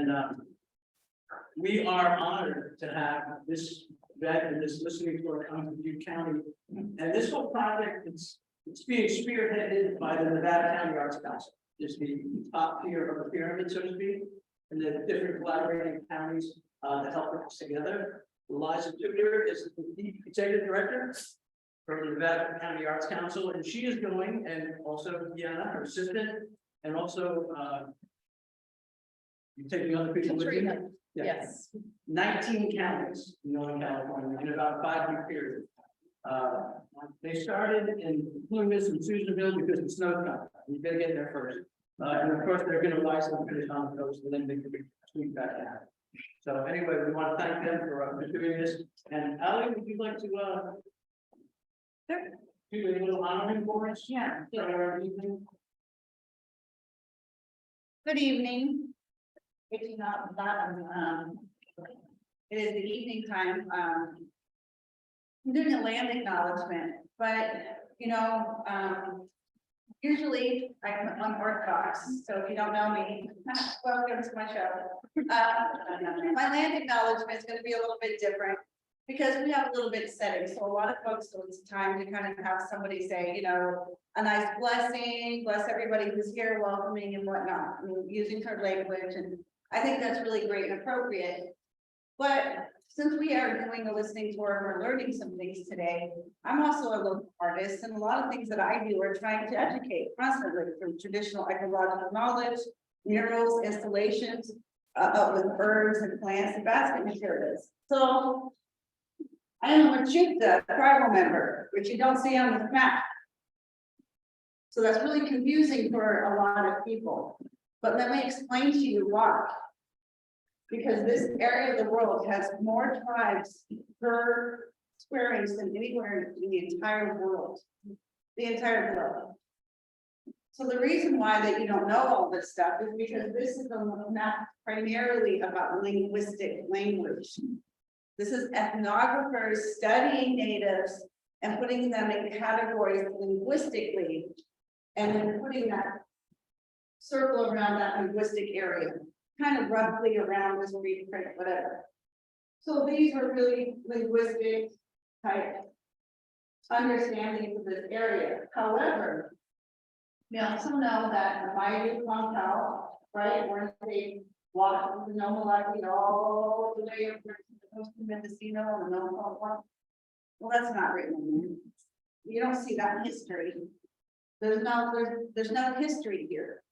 And we are honored to have this vet and this listening tour come to Butte County. And this whole project, it's being spearheaded by the Nevada County Arts Council. It's the top tier of the pyramid, so to speak, and the different collaborating counties that help put this together. Eliza Tudor is the executive director for the Nevada County Arts Council, and she is going, and also Deanna, her assistant, and also you're taking other people with you? Yeah. Yes. 19 counties in Northern California in about a 5-year period. They started in Plumas and Susanville because it's snow time. You better get there first. And of course, they're going to rise and finish on the coast, and then they can sweep back down. So anyway, we want to thank them for doing this. And Ali, would you like to do a little honoring for us? Yeah. For our evening? Good evening. Picking up that, it is the evening time. I'm doing a land acknowledgement, but you know, usually I'm unorthodox, so if you don't know me, welcome to my show. My land acknowledgement is going to be a little bit different because we have a little bit setting. So a lot of folks, so it's time to kind of have somebody say, you know, a nice blessing, bless everybody who's here, welcoming and whatnot, using her language. And I think that's really great and appropriate. But since we are doing a listening tour and we're learning some things today, I'm also a local artist, and a lot of things that I do are trying to educate constantly through traditional ecological knowledge, murals, installations, with herbs and plants and basket materials. So I am a Chico tribal member, which you don't see on this map. So that's really confusing for a lot of people. But let me explain to you why. Because this area of the world has more tribes per square inch than anywhere in the entire world. The entire world. So the reason why that you don't know all this stuff is because this is a map primarily about linguistic language. This is ethnographers studying natives and putting them in categories linguistically, and then putting that circle around that linguistic area, kind of roughly around this read, print, whatever. So these are really linguistic type understandings of this area. However, we also know that the Bayou Concal, right, where they walk the Nomalaki all the way up to the coast of Mendocino and the Nomalaki. Well, that's not written in there. You don't see that history. There's no history here.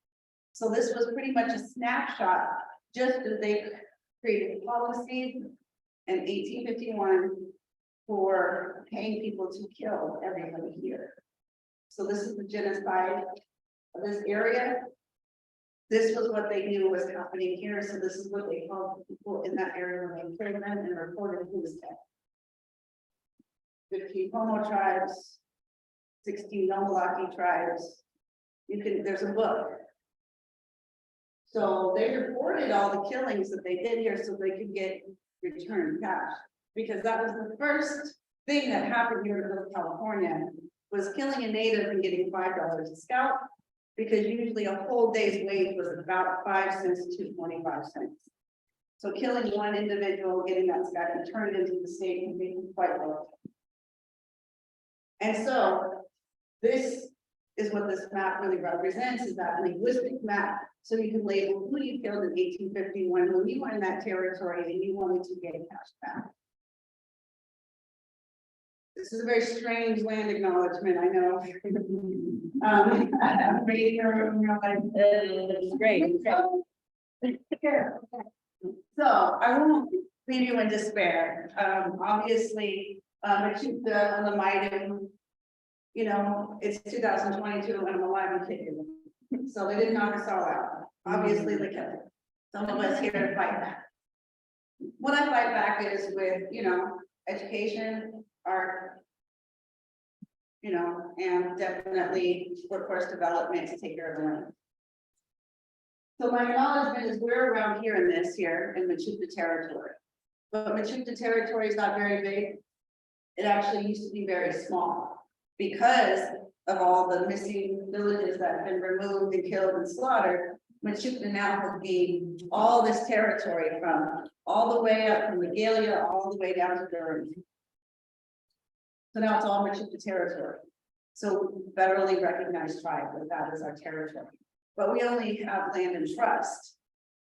So this was pretty much a snapshot, just as they created policies in 1851 for paying people to kill everybody here. So this is the genocide of this area. This was what they knew was happening here. So this is what they called people in that area when they killed them and reported who was dead. 15 Homo tribes, 16 Nomalaki tribes. There's a book. So they reported all the killings that they did here so they could get returned cash. Because that was the first thing that happened here in Northern California, was killing a native and getting $5 a scalp, because usually a whole day's wage was about 5 cents to 25 cents. So killing one individual, getting that scalp and turned into the state can be quite low. And so this is what this map really represents, is that linguistic map. So you can label who you killed in 1851 when you were in that territory and you wanted to get cash back. This is a very strange land acknowledgement, I know. I'm reading your like, it's great. So I won't leave you in despair. Obviously, Machuca and the Maiden, you know, it's 2022 and I'm alive and kicking. So they didn't knock us all out. Obviously, they kept some of us here to fight back. What I fight back is with, you know, education, art, you know, and definitely workforce development to take care of the land. So my acknowledgement is we're around here in this here in Machuca territory. But Machuca territory is not very big. It actually used to be very small because of all the missing villages that have been removed and killed and slaughtered. Mechoopna now has gained all this territory from all the way up from Regalia, all the way down to Durham. So now it's all Mechoopna territory. So federally recognized tribe, but that is our territory. But we only have land and trust,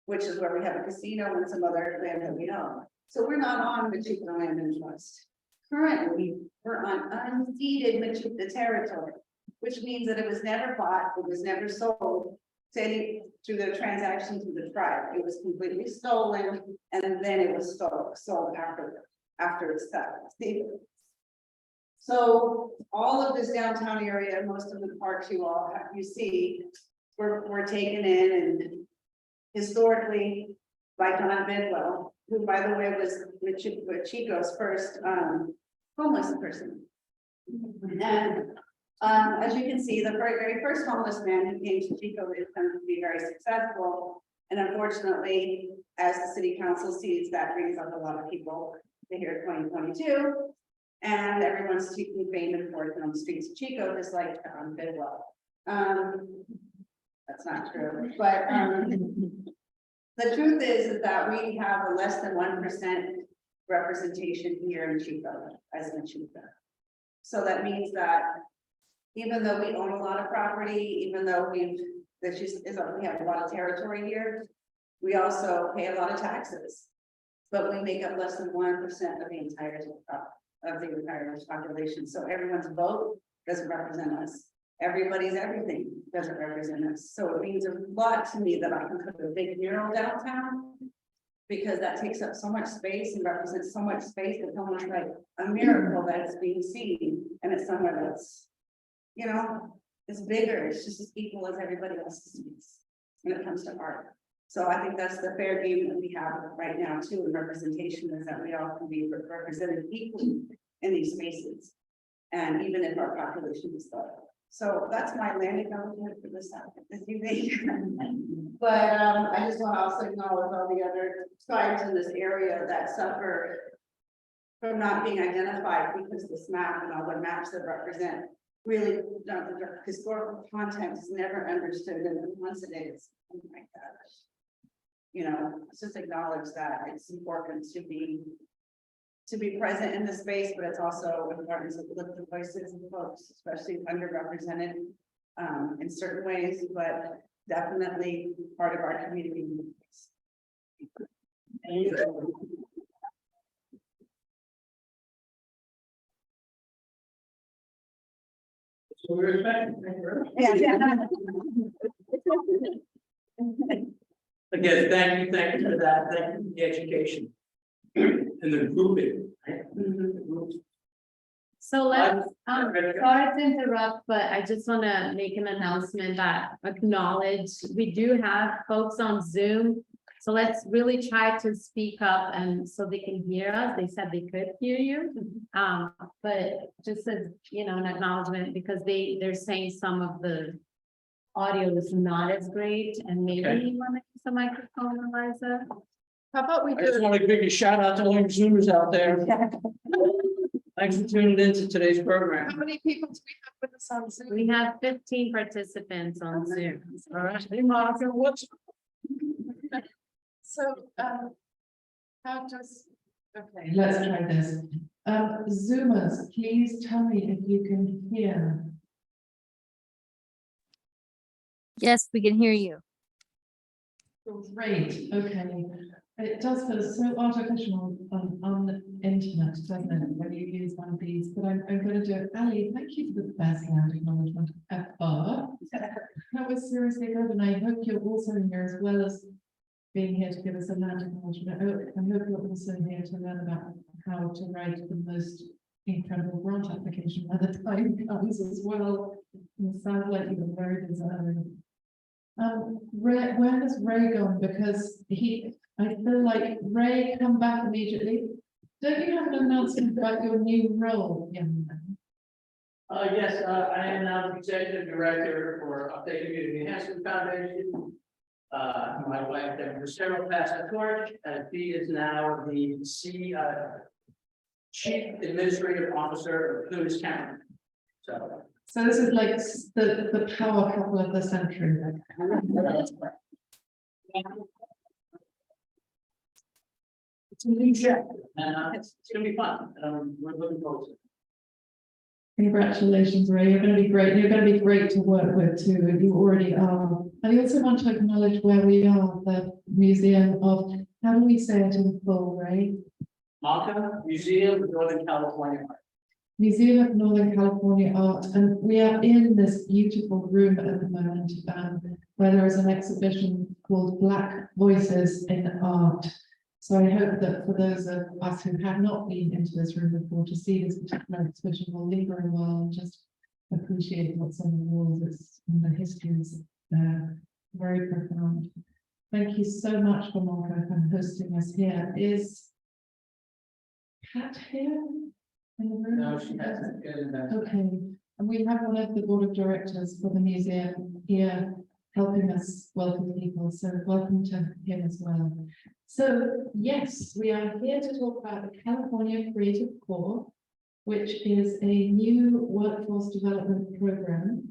which is where we have a casino and some other land that we own. So we're not on Mechoopna land and trust. Currently, we're on unceded Mechoopna territory, which means that it was never bought, it was never sold through the transaction to the tribe. It was completely stolen, and then it was sold after it's settled. So all of this downtown area, most of the parks you see, were taken in and historically by John Bidwell, who, by the way, was Chico's first homeless person. And as you can see, the very first homeless man who came to Chico is going to be very successful. And unfortunately, as the city council sees, that brings up a lot of people to here 2022. And everyone's seeking fame and fortune on the streets of Chico, just like Bidwell. That's not true, but the truth is that we have a less than 1% representation here in Chico as a Chico. So that means that even though we own a lot of property, even though we have a lot of territory here, we also pay a lot of taxes, but we make up less than 1% of the entire population. So everyone's vote doesn't represent us. Everybody's everything doesn't represent us. So it means a lot to me that I can put a big mural downtown, because that takes up so much space and represents so much space. It's almost like a miracle that it's being seen, and it's somewhere that's, it's bigger. It's just as equal as everybody else's space when it comes to art. So I think that's the fair game that we have right now too, in representation, is that we all can be represented equally in these spaces. And even if our population is low. So that's my land acknowledgement for this evening. But I just want to also acknowledge all the other tribes in this area that suffer from not being identified, because this map and all the maps that represent really the historical context is never understood, and once it is, oh my gosh. Let's just acknowledge that it's important to be present in the space, but it's also important to lift the voices of folks, especially underrepresented in certain ways, but definitely part of our community. So we're expecting. Again, thank you for that. Thank you for the education and the grouping. Right? The groups. So let's, sorry to interrupt, but I just want to make an announcement that acknowledge we do have folks on Zoom. So let's really try to speak up and so they can hear us. They said they could hear you. But just as, an acknowledgement, because they're saying some of the audio is not as great, and maybe you want to use the microphone, Eliza. How about we I just want to give a shout out to all your Zoomers out there. Thanks for tuning in to today's program. How many people do we have with us on Zoom? We have 15 participants on Zoom. All right, hey Monica, what's So, how does, okay. Let's try this. Zoomers, please tell me if you can hear. Yes, we can hear you. Great, okay. It does feel so artificial on the internet, doesn't it, when you use one of these, but I'm going to do it. Ali, thank you for the best land acknowledgement ever. That was seriously good, and I hope you're also here, as well as being here to give us a land acknowledgement. I hope you're also here to learn about how to write the most incredible grant application when the time comes as well. It sounds like you're very deserving. Where has Ray gone? Because I feel like Ray, come back immediately. Don't you have an announcement about your new role, young man? Yes, I am now the executive director for Upstate Community Enhancement Foundation. My wife, Deborah Sarah, passed the torch, and she is now the Chief Administrative Officer of Butte County. So this is like the power couple of the century. It's a new chapter, and it's gonna be fun. We're looking forward to it. Congratulations, Ray. You're going to be great. You're going to be great to work with too. And you already are. I also want to acknowledge where we are, the Museum of, how do we say it in full, Ray? MACA, Museum of Northern California Art. Museum of Northern California Art, and we are in this beautiful room at the moment, where there is an exhibition called Black Voices in Art. So I hope that for those of us who have not been into this room before to see this particular exhibition will linger a while and just appreciate what's on the walls. It's and the history is very profound. Thank you so much for Marco for hosting us here. Is Pat here in the room? No, she hasn't. Okay, and we have one of the board of directors for the museum here helping us welcome people, so welcome to him as well. So yes, we are here to talk about the California Creative Corps, which is a new workforce development program,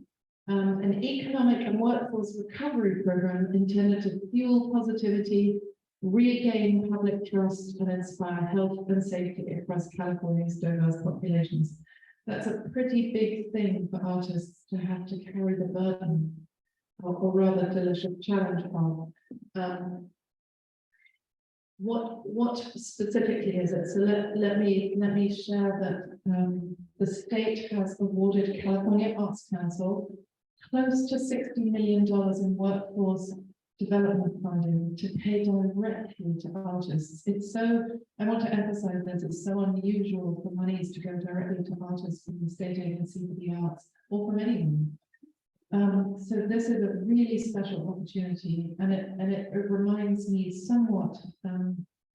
an economic and workforce recovery program intended to fuel positivity, regain public trust, and inspire health and safety across California's diverse populations. That's a pretty big thing for artists to have to carry the burden, or rather delicious challenge of. What specifically is it? So let me share that the state has awarded California Arts Council close to $60 million in workforce development funding to pay directly to artists. It's so, I want to emphasize this, it's so unusual for monies to go directly to artists from the state agency for the arts or from anyone. So this is a really special opportunity, and it reminds me somewhat,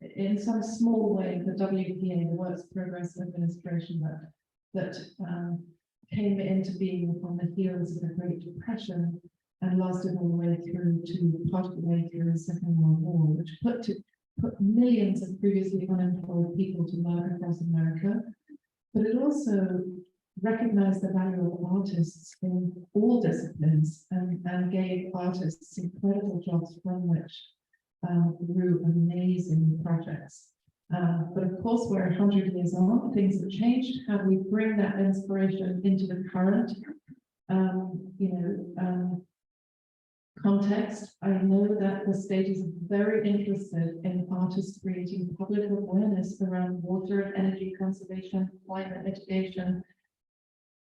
in some small way, the WPA, the Works Progress Administration, that came into being on the heels of the Great Depression and lasted all the way through to part of the way through the Second World War, which put millions of previously unemployed people to work across America, but it also recognized the value of artists in all disciplines and gave artists incredible jobs from which grew amazing projects. But of course, we're 100 years on, things have changed. How do we bring that inspiration into the current, context? I know that the state is very interested in artists creating public awareness around water and energy conservation, climate mitigation,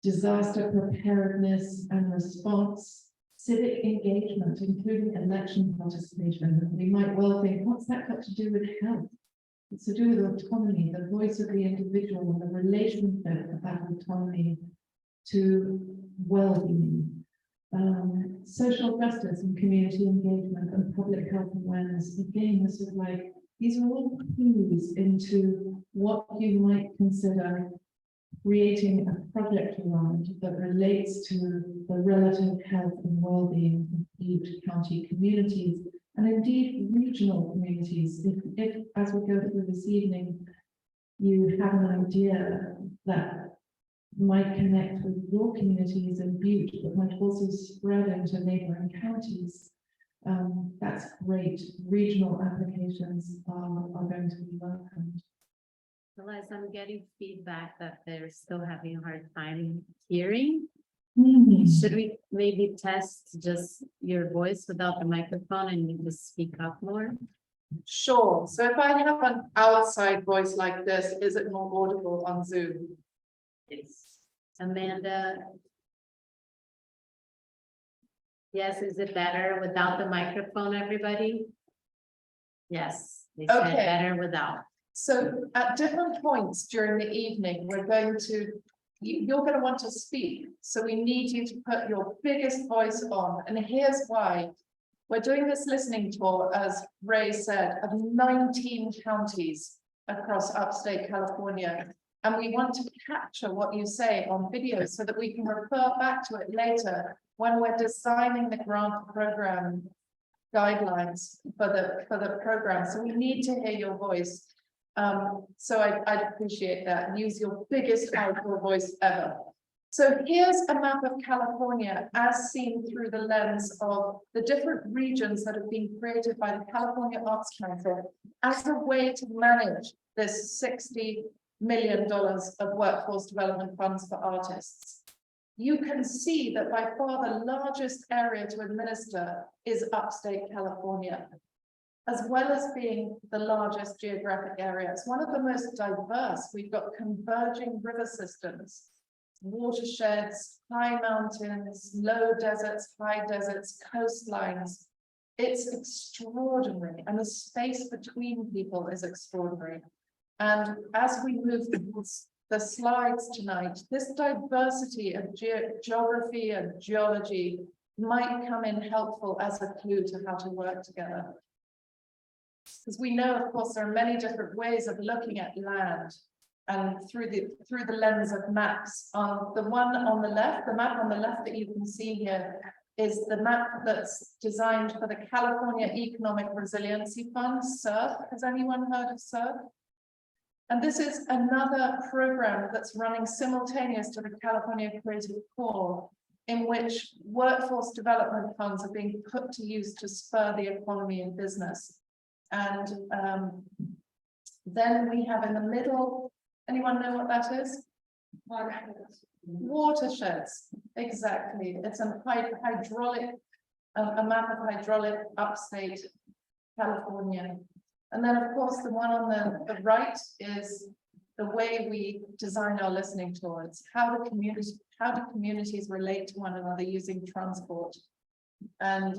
disaster preparedness and response, civic engagement, including election participation. And we might well think, what's that got to do with health? It's to do with autonomy, the voice of the individual, and the relationship of that autonomy to well-being. Social justice and community engagement and public health awareness. Again, this is like, these are all clues into what you might consider creating a project around that relates to the relative health and well-being of Butte County communities, and indeed regional communities. If as we go through this evening, you have an idea that might connect with your communities in Butte, but might also spread into neighboring counties, that's great. Regional applications are going to be welcomed. Well, as I'm getting feedback that they're still having a hard time hearing, should we maybe test just your voice without the microphone and you just speak up more? Sure. So if I have an outside voice like this, is it more audible on Zoom? Yes. Amanda? Yes, is it better without the microphone, everybody? Yes, they said Okay. better without. So at different points during the evening, we're going to, you're going to want to speak. So we need you to put your biggest voice on. And here's why. We're doing this listening tour, as Ray said, of 19 counties across upstate California. And we want to capture what you say on video so that we can refer back to it later when we're designing the grant program guidelines for the program. So we need to hear your voice. So I'd appreciate that. Use your biggest outdoor voice ever. So here's a map of California as seen through the lens of the different regions that have been created by the California Arts Council as a way to manage this $60 million of workforce development funds for artists. You can see that by far the largest area to administer is upstate California, as well as being the largest geographic area. It's one of the most diverse. We've got converging river systems, watersheds, high mountains, low deserts, high deserts, coastlines. It's extraordinary, and the space between people is extraordinary. And as we move towards the slides tonight, this diversity of geography and geology might come in helpful as a clue to how to work together. Because we know, of course, there are many different ways of looking at land and through the lens of maps. The one on the left, the map on the left that you can see here is the map that's designed for the California Economic Resiliency Fund, SERF. Has anyone heard of SERF? And this is another program that's running simultaneous to the California Creative Core, in which workforce development funds are being put to use to spur the economy and business. And then we have in the middle, anyone know what that is? Watersheds, exactly. It's a hydraulic, a map of hydraulic upstate California. And then, of course, the one on the right is the way we design our listening tours. How do communities relate to one another using transport? And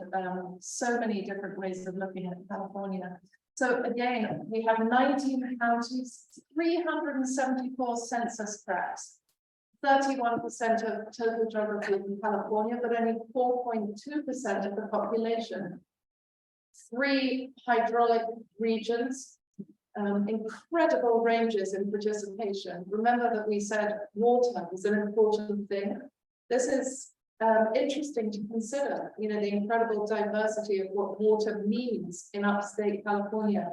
so many different ways of looking at California. So again, we have 19 counties, 374 census tracts, 31% of total geography in California, but only 4.2% of the population. 3 hydraulic regions, incredible ranges in participation. Remember that we said water is an important thing. This is interesting to consider, you know, the incredible diversity of what water means in upstate California.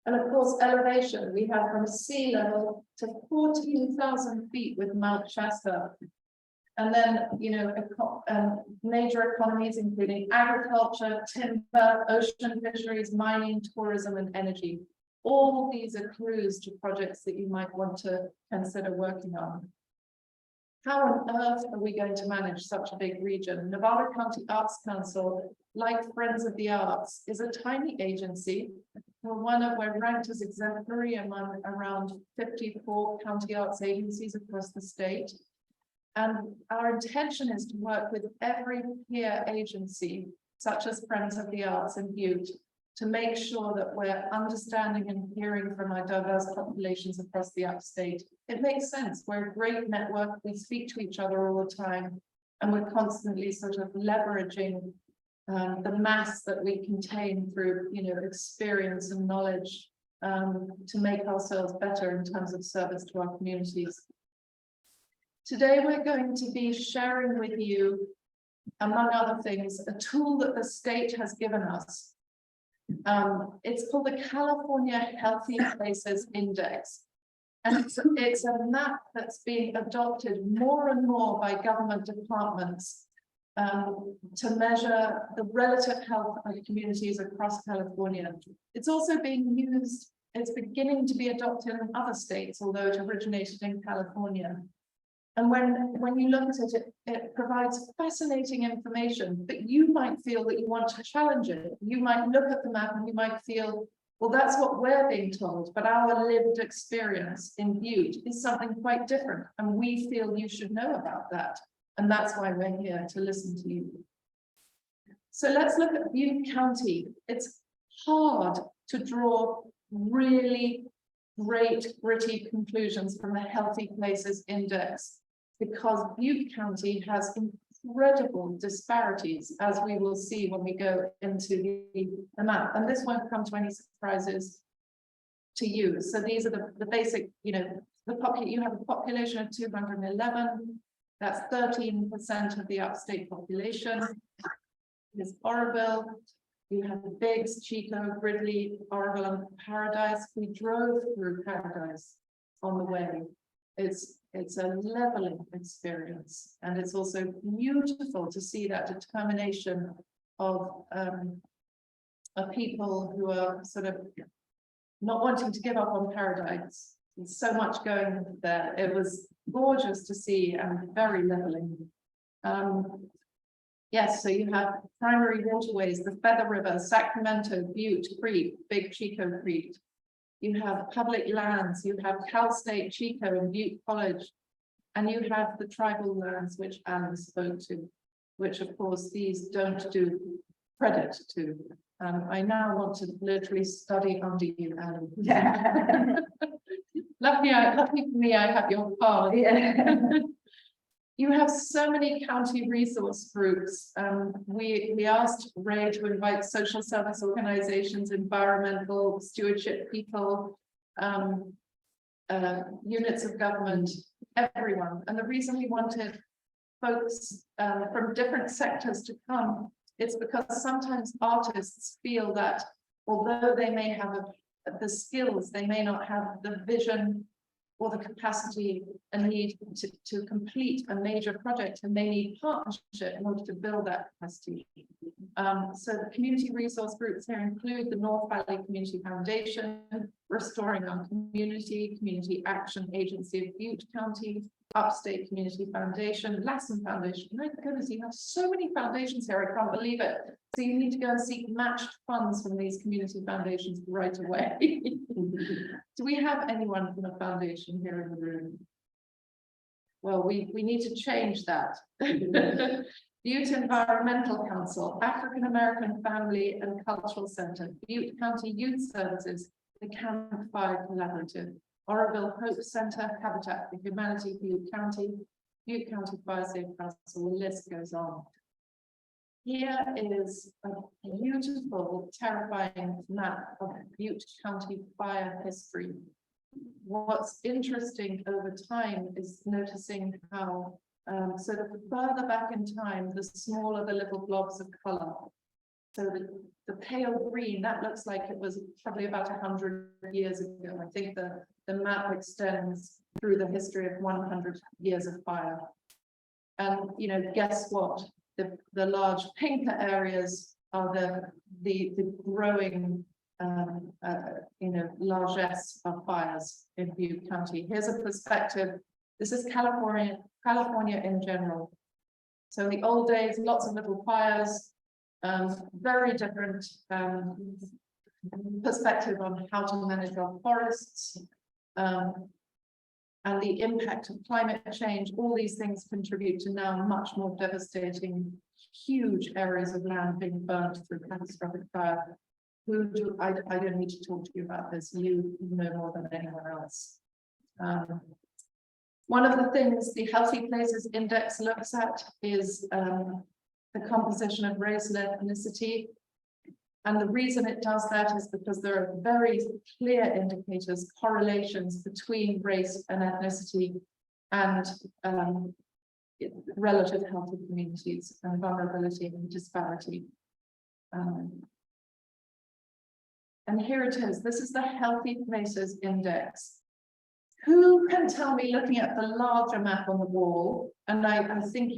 And of course, elevation, we have from sea level to 14,000 feet with Mount Shasta. And then, you know, major economies, including agriculture, timber, ocean fisheries, mining, tourism, and energy. All these are clues to projects that you might want to consider working on. How on earth are we going to manage such a big region? Nevada County Arts Council, like Friends of the Arts, is a tiny agency. We're ranked as exemplary among around 54 county arts agencies across the state. And our intention is to work with every peer agency, such as Friends of the Arts in Butte, to make sure that we're understanding and hearing from our diverse populations across the upstate. It makes sense. We're a great network. We speak to each other all the time, and we're constantly sort of leveraging the mass that we contain through, you know, experience and knowledge to make ourselves better in terms of service to our communities. Today, we're going to be sharing with you, among other things, a tool that the state has given us. It's called the California Healthy Places Index. And it's a map that's being adopted more and more by government departments to measure the relative health of communities across California. It's also being used, it's beginning to be adopted in other states, although it originated in California. And when you look at it, it provides fascinating information, but you might feel that you want to challenge it. You might look at the map and you might feel, well, that's what we're being told, but our lived experience in Butte is something quite different. And we feel you should know about that. And that's why we're here, to listen to you. So let's look at Butte County. It's hard to draw really great, gritty conclusions from the Healthy Places Index, because Butte County has incredible disparities, as we will see when we go into the map. And this won't come to any surprises to you. So these are the basic, you know, you have a population of 211. That's 13% of the upstate population. There's Oroville. You have the Biggs, Chico, Gridley, Oroville, and Paradise. We drove through Paradise on the way. It's a leveling experience, and it's also beautiful to see that determination of people who are sort of not wanting to give up on paradise. There's so much going there. It was gorgeous to see and very leveling. Yes, so you have primary waterways, the Feather River, Sacramento, Butte Creek, Big Chico Creek. You have public lands, you have Cal State Chico and Butte College, and you have the tribal lands which Alan spoke to, which of course these don't do credit to. I now want to literally study under you, Alan. Yeah. Lucky for me, I have your card. Yeah. You have so many county resource groups. We asked Ray to invite social service organizations, environmental stewardship people, units of government, everyone. And the reason we wanted folks from different sectors to come, it's because sometimes artists feel that although they may have the skills, they may not have the vision or the capacity and need to complete a major project, and they need partnership in order to build that capacity. So the community resource groups here include the North Valley Community Foundation, Restoring Our Community, Community Action Agency of Butte County, Upstate Community Foundation, Lassen Foundation. My goodness, you have so many foundations here, I can't believe it. So you need to go and seek matched funds from these community foundations right away. Do we have anyone from a foundation here in the room? Well, we need to change that. Butte Environmental Council, African American Family and Cultural Center, Butte County Youth Services, the Camp 5 Collaborative, Oroville Hope Center, Habitat for Humanity, Butte County Fire Safe Council, the list goes on. Here is a beautiful, terrifying map of Butte County fire history. What's interesting over time is noticing how, so the further back in time, the smaller the little blobs of color. So the pale green, that looks like it was probably about 100 years ago. I think the map extends through the history of 100 years of fire. And, you know, guess what? The large pinker areas are the growing, you know, largesse of fires in Butte County. Here's a perspective. This is California in general. So in the old days, lots of little fires, very different perspective on how to manage our forests, and the impact of climate change. All these things contribute to now much more devastating, huge areas of land being burnt through catastrophic fire. I don't need to talk to you about this. You know more than anyone else. One of the things the Healthy Places Index looks at is the composition of race and ethnicity. And the reason it does that is because there are very clear indicators, correlations between race and ethnicity and relative health of communities and vulnerability and disparity. And here it is. This is the Healthy Places Index. Who can tell me, looking at the larger map on the wall, and I think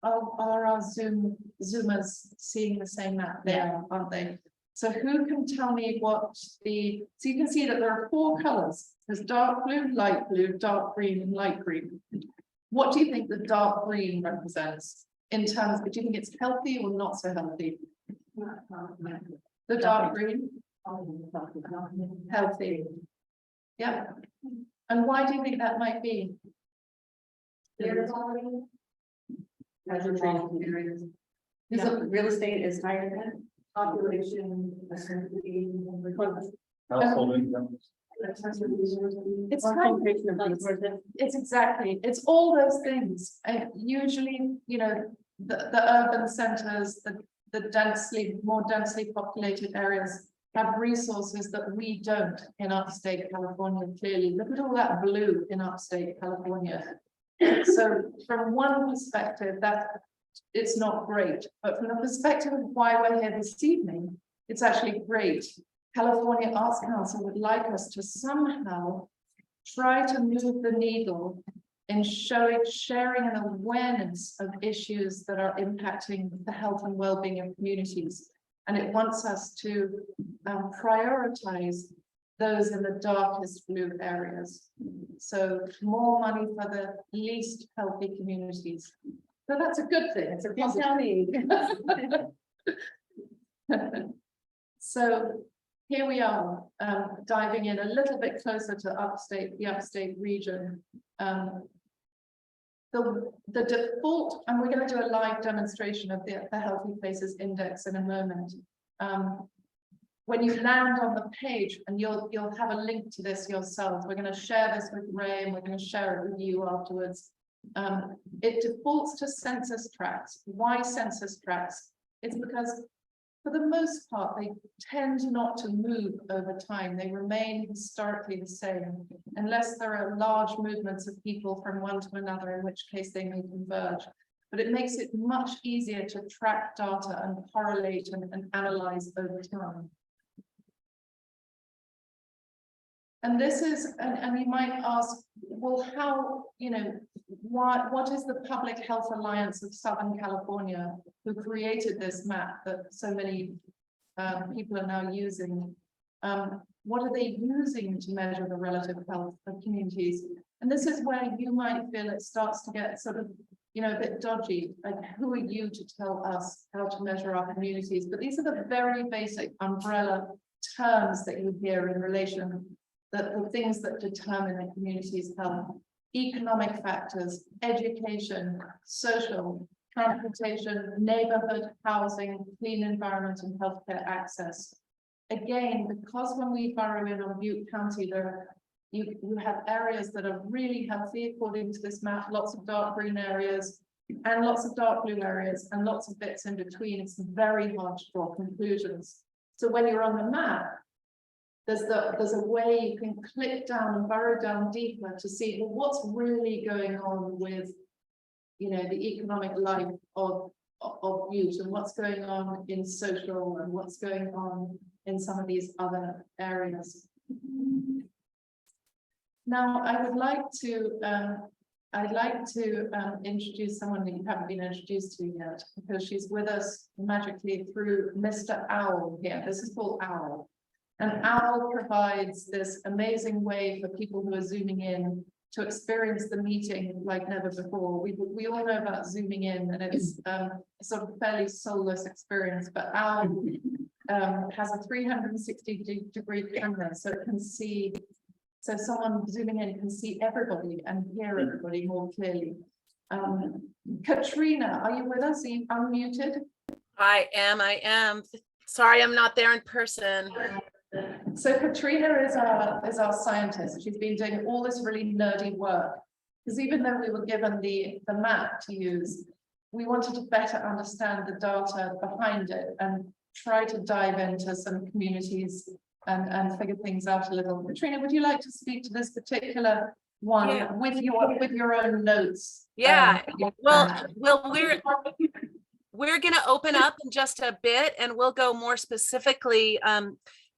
are our Zoomers seeing the same map there, aren't they? So who can tell me what so you can see that there are 4 colors. There's dark blue, dark green, and light green. What do you think the dark green represents in terms of, do you think it's healthy or not so healthy? The dark green? Healthy. Yeah. And why do you think that might be? Real estate is higher than population. Household income. It's exactly, it's all those things. Usually, you know, the urban centers, the more densely populated areas have resources that we don't in upstate California. Clearly, look at all that blue in upstate California. So from one perspective, that it's not great, but from the perspective of why we're here this evening, it's actually great. California Arts Council would like us to somehow try to move the needle in sharing an awareness of issues that are impacting the health and well-being of communities. And it wants us to prioritize those in the darkest blue areas. So more money for the least healthy communities. So that's a good thing. It's a positive. So here we are, diving in a little bit closer to the upstate region. The default, and we're going to do a live demonstration of the Healthy Places Index in a moment. When you land on the page, and you'll have a link to this yourselves. We're going to share this with Ray, and we're going to share it with you afterwards. It defaults to census tracts. Why census tracts? It's because for the most part, they tend not to move over time. They remain historically the same, unless there are large movements of people from one to another, in which case they may converge. But it makes it much easier to track data and correlate and analyze over time. And this is, and you might ask, well, how, what is the Public Health Alliance of Southern California, who created this map that so many people are now using? What are they using to measure the relative health of communities? And this is where you might feel it starts to get sort of, a bit dodgy. Like, who are you to tell us how to measure our communities? But these are the very basic umbrella terms that you hear in relation the things that determine a community's health: economic factors, education, social, transportation, neighborhood, housing, clean environment, and healthcare access. Again, because when we burrow in on Butte County, you have areas that are really healthy according to this map, lots of dark green areas and lots of dark blue areas and lots of bits in between. It's very hard to draw conclusions. So when you're on the map, there's a way you can click down and burrow down deeper to see, well, what's really going on with, the economic life of Butte, and what's going on in social, and what's going on in some of these other areas. Now, I'd like to introduce someone that you haven't been introduced to yet, because she's with us magically through Mr. Owl here. This is called Owl. And Owl provides this amazing way for people who are zooming in to experience the meeting like never before. We all know about zooming in, and it's a sort of fairly soulless experience, but Owl has a 360-degree camera, so it can see, so someone zooming in can see everybody and hear everybody more clearly. Katrina, are you with us? Are you unmuted? I am. Sorry, I'm not there in person. So Katrina is our scientist. She's been doing all this really nerdy work, because even though we were given the map to use, we wanted to better understand the data behind it and try to dive into some communities and figure things out a little. Katrina, would you like to speak to this particular one with your own notes? Yeah. Well, we're going to open up in just a bit, and we'll go more specifically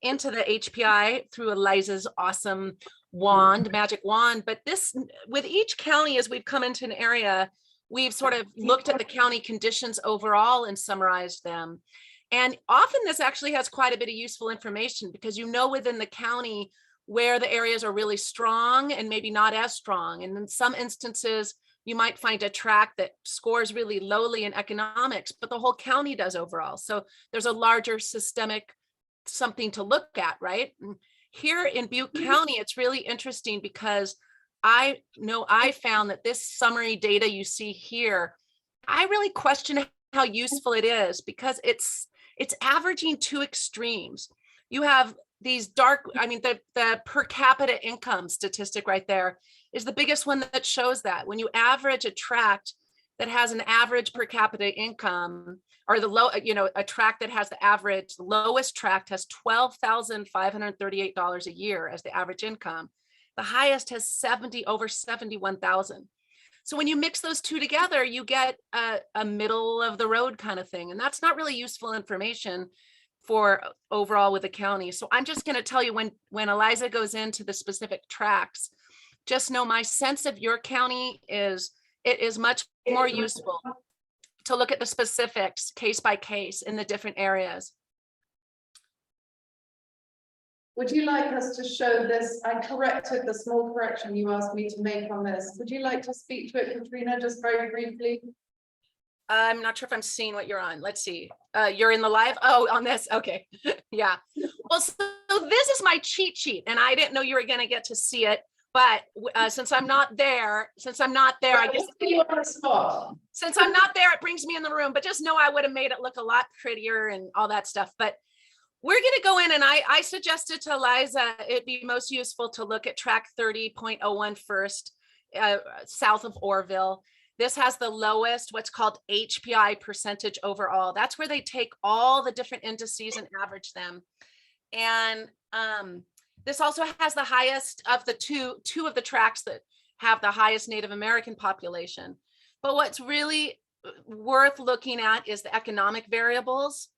into the HPI through Eliza's awesome magic wand. But this, with each county, as we've come into an area, we've sort of looked at the county conditions overall and summarized them. And often this actually has quite a bit of useful information, because within the county where the areas are really strong and maybe not as strong. And in some instances, you might find a tract that scores really lowly in economics, but the whole county does overall. So there's a larger systemic something to look at, right? And here in Butte County, it's really interesting, because I found that this summary data you see here, I really question how useful it is, because it's averaging two extremes. You have these the per capita income statistic right there is the biggest one that shows that when you average a tract that has an average per capita income, or a tract that has the lowest tract has $12,538 a year as the average income. The highest has over 71,000. So when you mix those two together, you get a middle of the road kind of thing. And that's not really useful information for overall with the county. So I'm just going to tell you, when Eliza goes into the specific tracts, just know my sense of your county is, it is much more useful to look at the specifics case by case in the different areas. Would you like us to show this? I corrected the small correction you asked me to make on this. Would you like to speak to it, Katrina, just very briefly? I'm not sure if I'm seeing what you're on. Let's see. You're in the live. Oh, on this. Okay. Yeah. Well, so this is my cheat sheet, and I didn't know you were going to get to see it. But since I'm not there, I guess you on the spot. Since I'm not there, it brings me in the room. But just know I would have made it look a lot prettier and all that stuff. But we're going to go in, and I suggested to Liza it'd be most useful to look at track 30.01 first, south of Orville. This has the lowest, what's called HPI percentage overall. That's where they take all the different indices and average them. And this also has the highest of the two of the tracks that have the highest Native American population. But what's really worth looking at is the economic variables.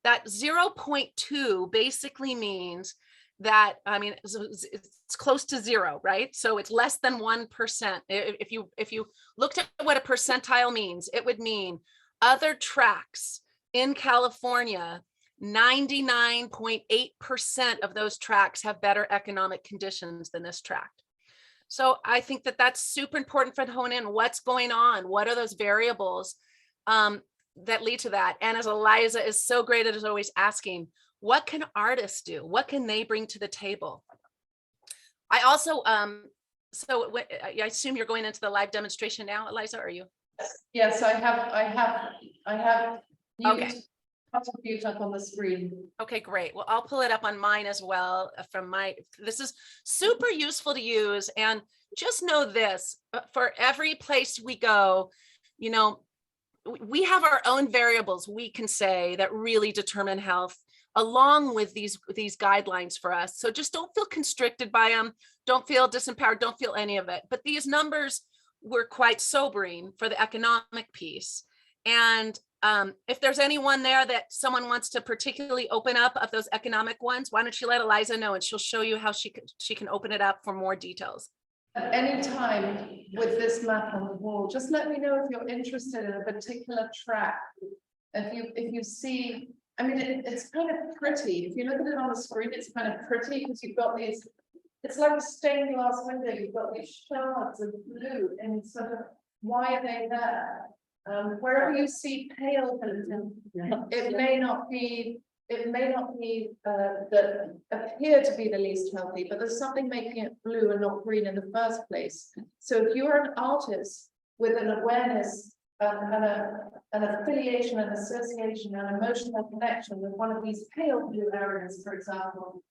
That 0.2 basically means that, I mean, it's close to zero, right? So it's less than 1%. If you looked at what a percentile means, it would mean other tracts in California, 99.8% of those tracts have better economic conditions than this tract. So I think that that's super important for the hone in. What's going on? What are those variables that lead to that? And as Eliza is so great at always asking, what can artists do? What can they bring to the table? I also, I assume you're going into the live demonstration now, Eliza, are you? Yes, I have. Okay. Arts of Butte up on the screen. Okay, great. Well, I'll pull it up on mine as well this is super useful to use. And just know this, for every place we go, you know, we have our own variables we can say that really determine health, along with these guidelines for us. So just don't feel constricted by them. Don't feel disempowered. Don't feel any of it. But these numbers were quite sobering for the economic piece. And if there's anyone there that someone wants to particularly open up of those economic ones, why don't you let Eliza know and she'll show you how she can open it up for more details. At any time with this map on the wall, just let me know if you're interested in a particular track. If you see, I mean, it's kind of pretty. If you look at it on the screen, it's kind of pretty because you've got these, it's like a stained glass window. You've got these shards of blue and sort of, why are they there? Wherever you see pale, it may not be that appear to be the least healthy, but there's something making it blue and not green in the first place. So if you're an artist with an awareness an affiliation, an association, an emotional connection with one of these pale blue areas, for example,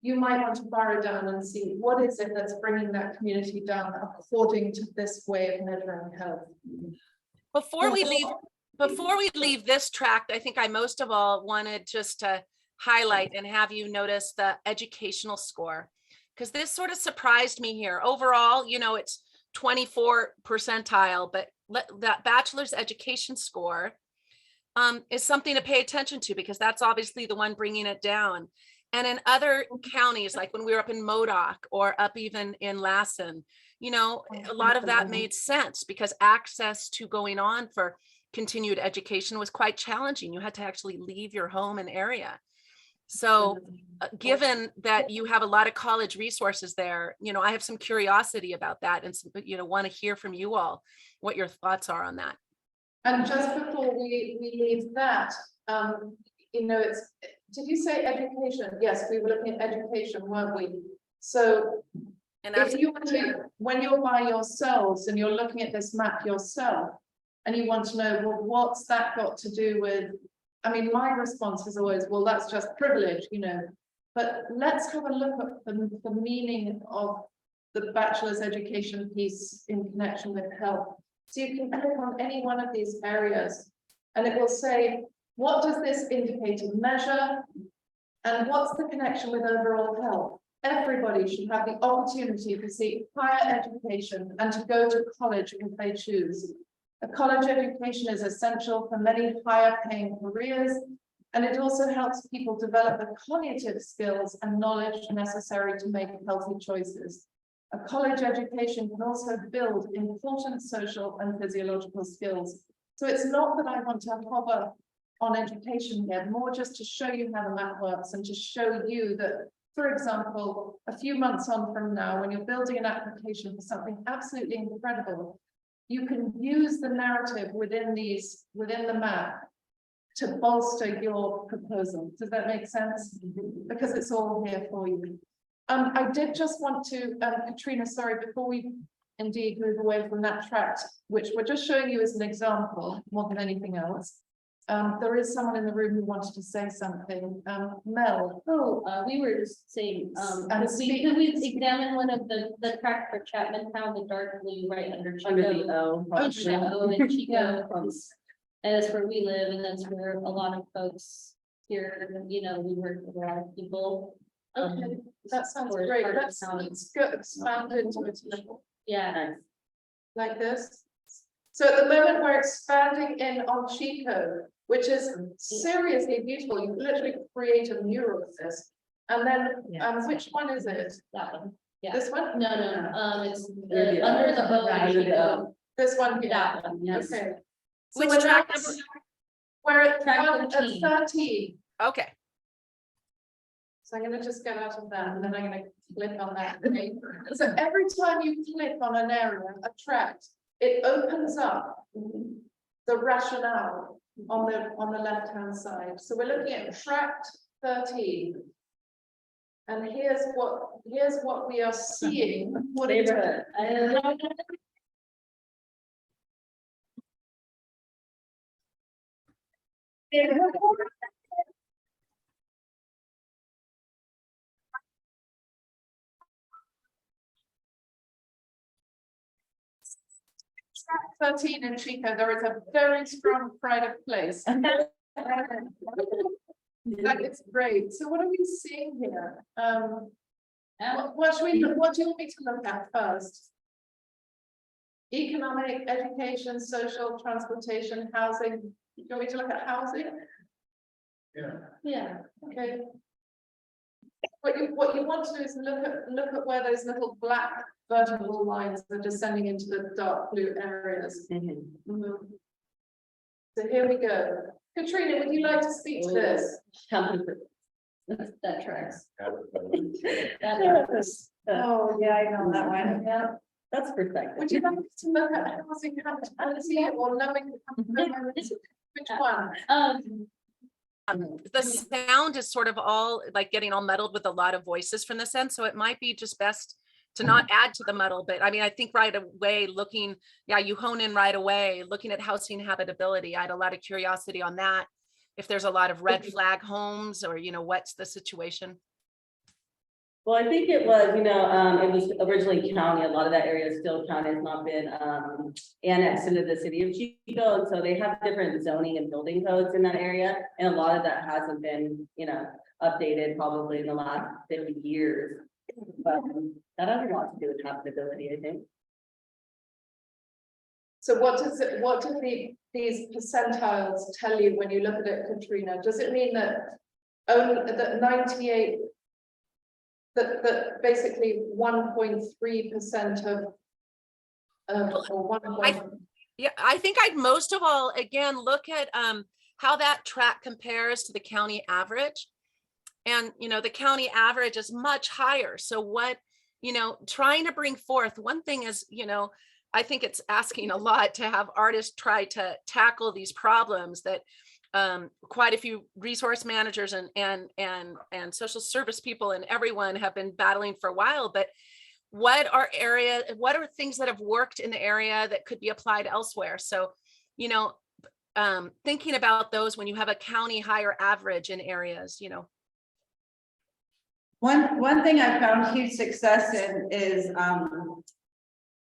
you might want to burrow down and see what is it that's bringing that community down according to this way of measuring health. Before we leave this tract, I think I most of all wanted just to highlight and have you notice the educational score, because this sort of surprised me here. Overall, you know, it's 24 percentile, but that bachelor's education score is something to pay attention to, because that's obviously the one bringing it down. And in other counties, like when we were up in Modoc or up even in Lassen, you know, a lot of that made sense because access to going on for continued education was quite challenging. You had to actually leave your home and area. So given that you have a lot of college resources there, you know, I have some curiosity about that and, you know, want to hear from you all what your thoughts are on that. And just before we leave that, you know, did you say education? Yes, we were looking at education, weren't we? So and if you want to, when you're by yourselves and you're looking at this map yourself, and you want to know, well, what's that got to do with, I mean, my response is always, well, that's just privilege, you know, but let's have a look at the meaning of the bachelor's education piece in connection with health. So you can click on any one of these areas and it will say, what does this indicator measure? And what's the connection with overall health? Everybody should have the opportunity to seek higher education and to go to college if they choose. A college education is essential for many higher paying careers, and it also helps people develop the cognitive skills and knowledge necessary to make healthy choices. A college education can also build important social and physiological skills. So it's not that I want to hover on education here, more just to show you how the map works and to show you that, for example, a few months on from now, when you're building an application for something absolutely incredible, you can use the narrative within the map to bolster your proposal. Does that make sense? Because it's all here for you. I did just want to, Katrina, sorry, before we indeed move away from that tract, which we're just showing you as an example more than anything else. There is someone in the room who wanted to say something. Mel. We were just saying, And could we examine one of the track for Chapman Town, the dark blue right under Chico? Under the O. Oh, The O in Yeah. Chico. And that's where we live, and that's where a lot of folks here, you know, we work with a lot of people. Okay, that sounds for great. part of Let's town. go expand into it a little, Yeah, like this. So at the moment, we're expanding in on Chico, which is seriously beautiful. You literally create a mural of this. And then, which one is it? that one. Yeah. This one? No, it's Under the under O. the O. in Under the Chico. O. This one here. That one, yes. Okay. So Which we're track now- number? We're at Track 13. 13. Okay, So I'm gonna just get out of that and then I'm gonna click on that. Okay. So every time you click on an area, a tract, it opens up the rationale on the left-hand side. So we're looking at tract 13. And here's what we are seeing. What it- Neighborhood. Tract 13 in Chico, there is a very strong pride of place. That is great. So what are we seeing here? What do you want me to look at first? Economic, education, social, transportation, housing. Do you want me to look at housing? Yeah. Okay. What you want to do is look at where those little black vertical lines are descending into the dark blue areas. Mhm. So here we go. Katrina, would you like to speak to this? That tracks. Oh, yeah, I know that one. Yeah. That's perfect. Would you like to look at housing compatibility or knowing which one? the sound is sort of all like getting all muddled with a lot of voices from this end, so it might be just best to not add to the muddle. But I mean, I think right away looking, yeah, you hone in right away, looking at housing habitability. I had a lot of curiosity on that. If there's a lot of red flag homes or, you know, what's the situation? Well, I think it was, it was originally county. A lot of that area is still county, has not been annexed into the city of Chico. And so they have different zoning and building codes in that area. And a lot of that hasn't been, updated probably in the last 50 years. But that has a lot to do with habitability, I think. So what do these percentiles tell you when you look at it, Katrina? Does it mean that only that 98, that basically 1.3% or 1. Yeah, I think I'd most of all, again, look at how that track compares to the county average. And, the county average is much higher. So what, trying to bring forth, one thing is, I think it's asking a lot to have artists try to tackle these problems that quite a few resource managers and social service people and everyone have been battling for a while. But what are things that have worked in the area that could be applied elsewhere? So, thinking about those when you have a county higher average in areas, One thing I found huge success in is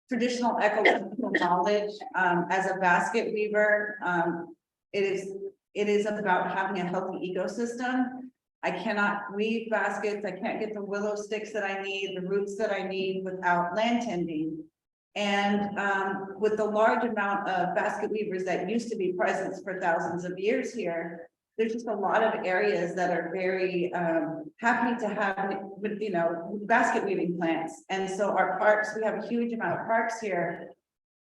traditional ecological knowledge. As a basket weaver, it is about having a healthy ecosystem. I cannot weave baskets. I can't get the willow sticks that I need, the roots that I need without land tending. And with the large amount of basket weavers that used to be present for thousands of years here, there's just a lot of areas that are very happy to have, with, you know, basket weaving plants. And so our parks, we have a huge amount of parks here.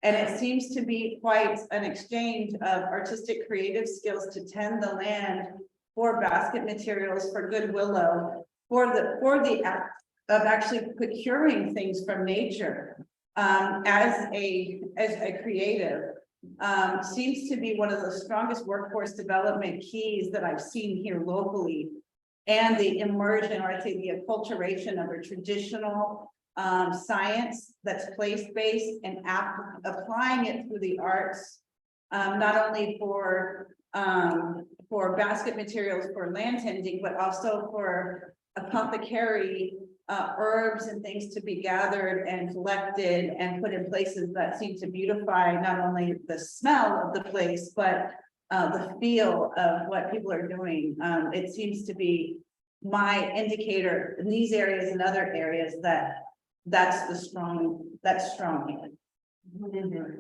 And it seems to be quite an exchange of artistic creative skills to tend the land for basket materials, for good willow, for the act of actually procuring things from nature. As a creative, seems to be one of the strongest workforce development keys that I've seen here locally. And the immersion, or I'd say the acculturation of a traditional science that's place-based and applying it through the arts, not only for basket materials for land tending, but also for apothecary herbs and things to be gathered and collected and put in places that seem to beautify not only the smell of the place, but the feel of what people are doing. It seems to be my indicator in these areas and other areas that's strong.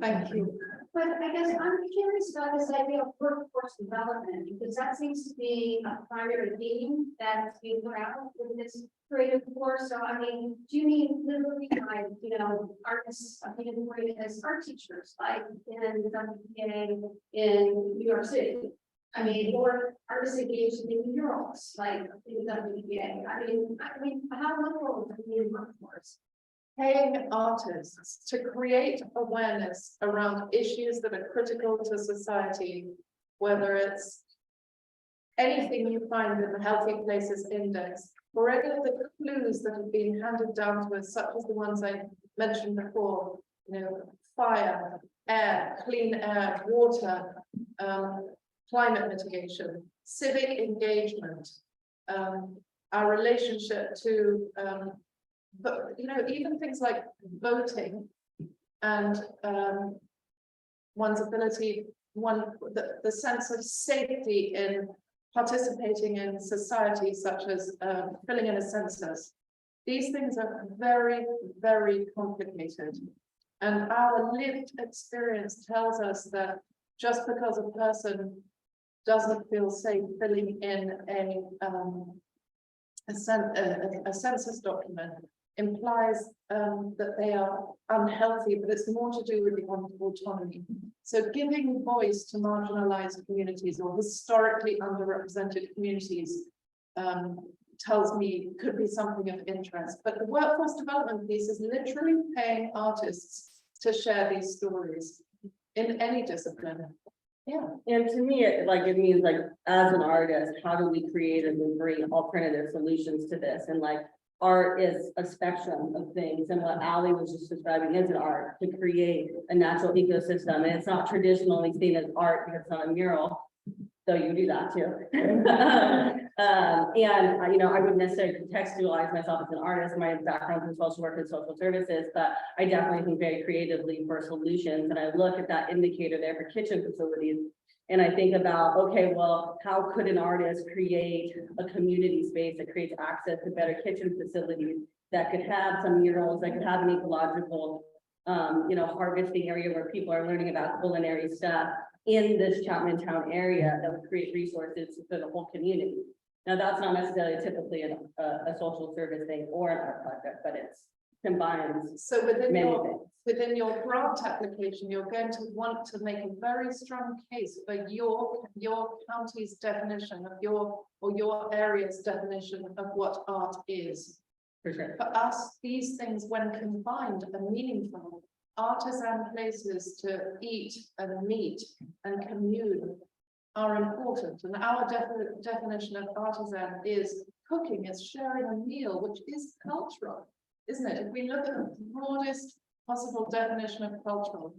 Thank you. But I guess I'm curious about this idea of workforce development, because that seems to be a primary theme that's being put out with this creative course. So I mean, do you mean literally like, you know, artists being employed as art teachers, like in WPA in New York City? I mean, or artists engaged in murals, like in WPA. I mean, how liberal is the workforce? Paying artists to create awareness around issues that are critical to society, whether it's anything you find in the Healthy Places Index, or any of the clues that have been handed down to us, such as the ones I mentioned before, you know, fire, air, clean air, water, climate mitigation, civic engagement, our relationship to but you know, even things like voting and one's ability, the sense of safety in participating in society, such as filling in a census. These things are very, very complicated. And our lived experience tells us that just because a person doesn't feel safe filling in a census document implies that they are unhealthy, but it's more to do with the autonomy. So giving voice to marginalized communities or historically underrepresented communities tells me could be something of interest. But the workforce development piece is literally paying artists to share these stories in any discipline. Yeah. And to me, it means like, as an artist, how do we create and bring alternative solutions to this? And like, art is a spectrum of things, and what Ali was just describing is an art to create a natural ecosystem. And it's not traditionally seen as art because it's not a mural, though you do that too. And you know, I wouldn't necessarily contextualize myself as an artist. My background in social work and social services, but I definitely think very creatively for solutions. And I look at that indicator there for kitchen facilities. And I think about, okay, well, how could an artist create a community space that creates access to better kitchen facilities that could have some murals, that could have an ecological, you know, harvesting area where people are learning about culinary stuff in this Chapman Town area that would create resources for the whole community. Now, that's not necessarily typically a social service thing or an art project, but it's combines. So within many your things. within your grant application, you're going to want to make a very strong case for your county's definition of your area's definition of what art is. For sure. For us, these things, when combined, are meaningful. Artisan places to eat and meet and commune are important. And our definition of artisan is cooking, is sharing a meal, which is cultural, isn't it? If we look at the broadest possible definition of cultural,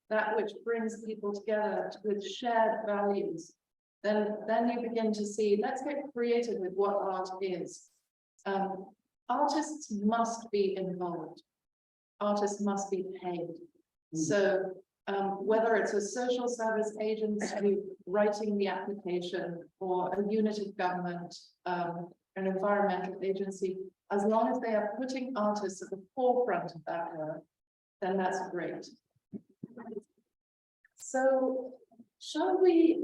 that which brings people together with shared values, then you begin to see, let's get creative with what art is. Artists must be involved. Artists must be paid. So whether it's a social service agency writing the application or a unit of government, an environmental agency, as long as they are putting artists at the forefront of that work, then that's great. So shall we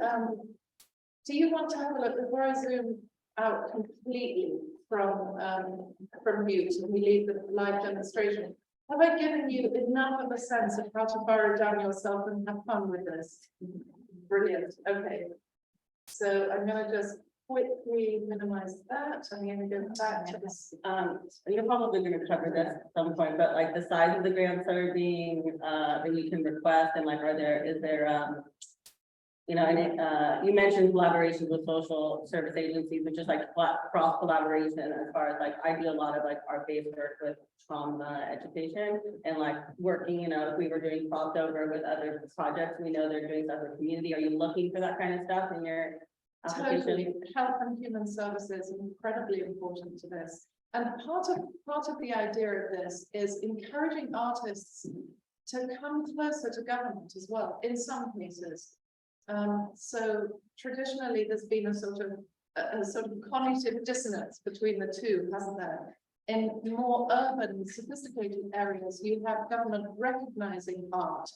do you want to have a look before I zoom out completely from mute and we leave the live demonstration? Have I given you enough of a sense of how to burrow down yourself and have fun with this? Brilliant. Okay. So I'm going to just quickly minimize that. I'm going to go back to this. You're probably going to cover this at some point, but like the size of the grants that are being, that you can request, and like, is there, you know, and you mentioned collaborations with social service agencies, which is like cross collaboration as far as like, I do a lot of like art-based work with trauma education and like working, you know, if we were doing crossover with other projects, we know they're doing stuff with community. Are you looking for that kind of stuff in your application? Totally. Health and human services are incredibly important to this. And part of the idea of this is encouraging artists to come closer to government as well, in some cases. So traditionally, there's been a sort of cognitive dissonance between the two, hasn't there? In more urban, sophisticated areas, you have government recognizing art,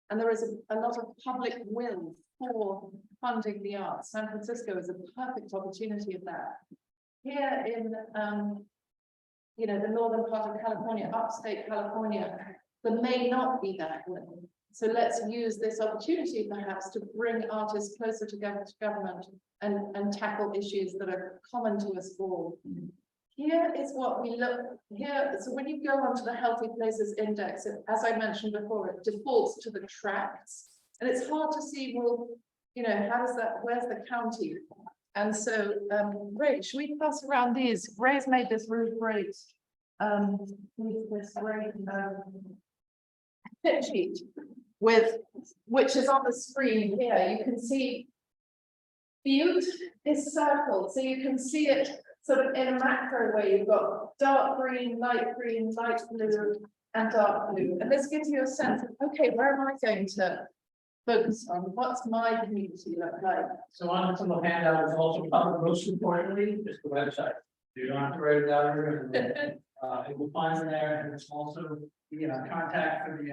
and there is a lot of public will for funding the arts. San Francisco is a perfect opportunity of that. Here in, you know, the northern part of California, upstate California, there may not be that will. So let's use this opportunity perhaps to bring artists closer to government and tackle issues that are common to us all. Here is what we look here. So when you go onto the Healthy Places Index, as I mentioned before, it defaults to the tracts. And it's hard to see, well, you know, how does that, where's the county? And so, Ray, should we pass around these? Ray's made this really great, this great tip sheet which is on the screen here. You can see Butte is circled, so you can see it sort of in a macro way. You've got dark green, light blue, and dark blue. And this gives you a sense of, okay, where am I going to focus on? What's my community look like? So on the little handout is also probably most importantly, is the website. You don't have to write it down here. It will find in there, and it's also the contact for the